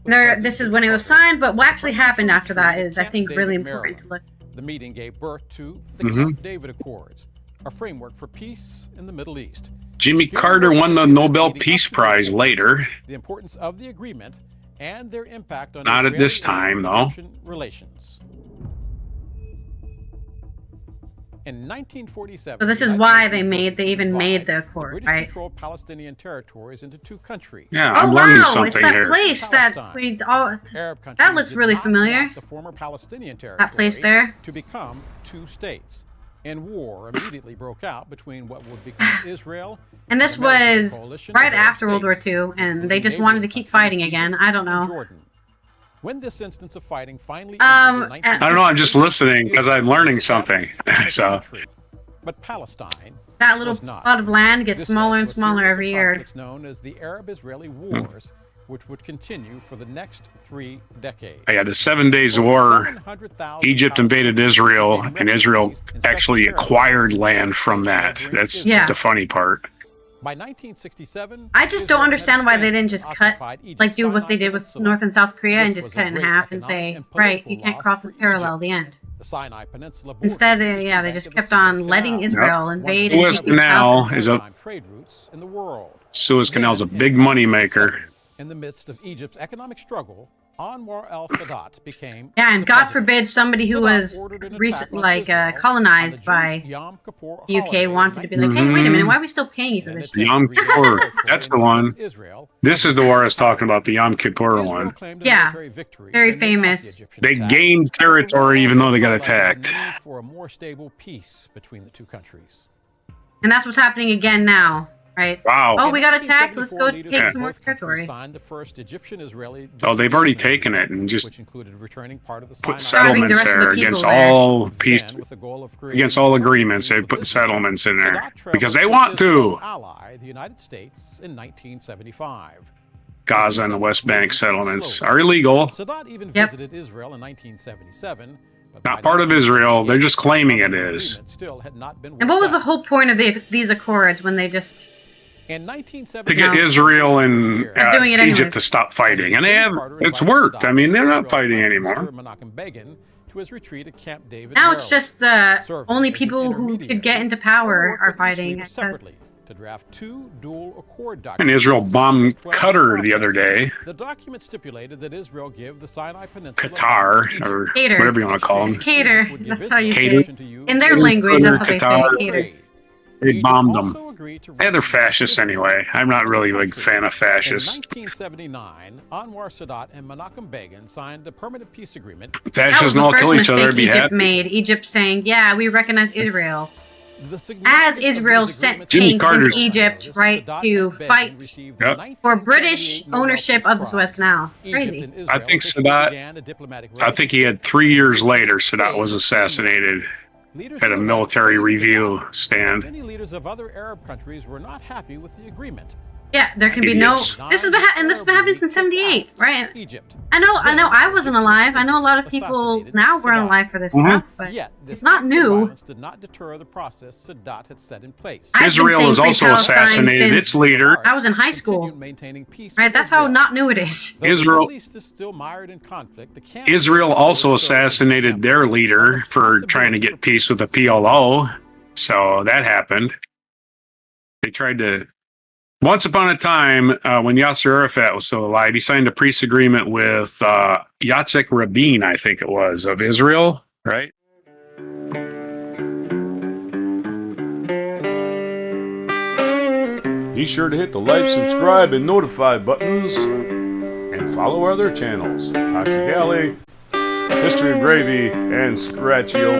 This is when it was signed, but what actually happened after that is, I think, really important to look. The meeting gave birth to the Camp David Accords, a framework for peace in the Middle East. Jimmy Carter won the Nobel Peace Prize later. The importance of the agreement and their impact on not at this time, though. Relations. In 1947, So this is the why United Nations they even made the divided accord, right? British-controlled Palestinian territories into two countries. Yeah, Oh I'm learning wow, something it's that here. place that we all. Arab countries That looks did really not familiar. want the former Palestinian territory That place there. to become two states. And war immediately broke out between what would become Israel And this the military was coalition right of Arab after World War states, II, and they including just wanted to neighboring keep countries, fighting Egypt again. I don't and know. Jordan. When this instance of fighting finally Um, ended in I I don't know. I'm just listening because I'm learning Israel something. was So country. But Palestine That little was not. plot of land gets This smaller led and to a smaller series every of year. conflicts known as the Arab-Israeli Wars, which would continue for the next 3 decades. yeah, the 7 Days War. Egypt invaded Israel, and Israel actually acquired land from that. That's Yeah. the funny part. By 1967, I just don't understand why they didn't just cut, like do what they did with North and South Korea and just cut it in half and say, right, you can't cross this parallel, the end. The Sinai Peninsula Instead, they just kept on letting Israel invade and Suez take people's Canal houses. is a trade routes in the world. Suez Canal is a big money maker. In the midst of Egypt's economic struggle, Anwar al-Sadat became Yeah, and the God president. forbid somebody who Sadat was ordered an recent, attack on like Israel on colonized the by Jewish Yom Kippur the UK holiday wanted to be like, in hey, wait a minute, why are we still paying you for an this? attempt Yom to regain Kippur. territory That's the known one. as Israel. This is the war I was talking about, the Yom Kippur Israel one. claimed a Yeah, military victory very in the famous. Egyptian They attack. gained territory even though they got Also highlighted attacked. the need for a more stable peace between the two countries. And that's what's happening again now, right? Wow. Oh, In we got attacked. Let's go 1974, leaders take of some more both countries territory. signed the first Egyptian-Israeli Oh, they've already disarmament taken it agreement, and just which included returning part of the put Sinai Starving the settlements rest of the there people against there. all peace, Then, with the goal of creating against all a agreements. They peace put with Israel, settlements in there Sadat because traveled they to want Israel's to. ally, the United States, in 1975. Gaza and the West Bank settlements are illegal. Sadat even Yep. visited Israel in 1977. but Not by part of Israel. They're just 1978, claiming it the is. agreement still had not been And what was the worked out. whole point of these accords when they just... In To 1979, get Israel and They're doing it anyways. Egypt to stop fighting, and they have. It's worked. I mean, they're not fighting anymore. To his retreat at Camp David, Now it's Maryland, just serving only as an people who could get intermediary into and power worked are with each fighting. leader because- separately to draft 2 dual accord And documents. Israel bombed 12-month Qatar the other process. day. The document stipulated that Israel give the Sinai Peninsula Qatar, to Egypt. or Cater. whatever you want to call It's them. cater. Egypt would give That's how you Israel say Cater. it. to use In their for language, that's how they say Qatar. cater. trade. They Egypt bombed also them. agreed to Yeah, they're recognize fascists Israel anyway. I'm not as a really a big country. fan of fascists. In 1979, Anwar Sadat and Menachem Begin signed a permanent peace agreement. That was Fascists the all first kill each other. mistake Be Egypt happy. made. Egypt saying, yeah, we recognize Israel. The significance As of Israel these sent agreements Jimmy tanks Carter's- into Egypt, right, Sadat to and Begin fight received Yep. the for British 1978 Nobel ownership Peace of the Suez Prize. Canal. Egypt Crazy. and I Israel think officially Sadat- began a diplomatic I think he had 3 years later. Sadat was assassinated Leaders at of a the military West praised review Sadat, but stand. many leaders of other Arab countries were not happy with the agreement. Yeah, there can be no... Idiots. This has been and this has been happening since '78, right? Egypt. I know I wasn't alive. I know a lot of people now weren't alive for this stuff, but Yet, this it's not act of new. violence did not deter the process Sadat had set in place. I've been Israel saying has Free also Palestine assassinated since its leader. I was in high school. Continued maintaining peace Right, with that's how Israel. not new it is. Though the Israel- Middle East is still mired in conflict, the camp Israel also served as an assassinated example their of leader the for trying to possibility get peace with the PLO. So that happened. They tried to. Once upon a time, when Yasser Arafat was still alive, he signed a peace agreement with Yitzhak Rabin, I think it was, of Israel, right? Be sure to hit the like, subscribe, and notify buttons, and follow our other channels, Toxic Alley, History of Gravy, and Scratchy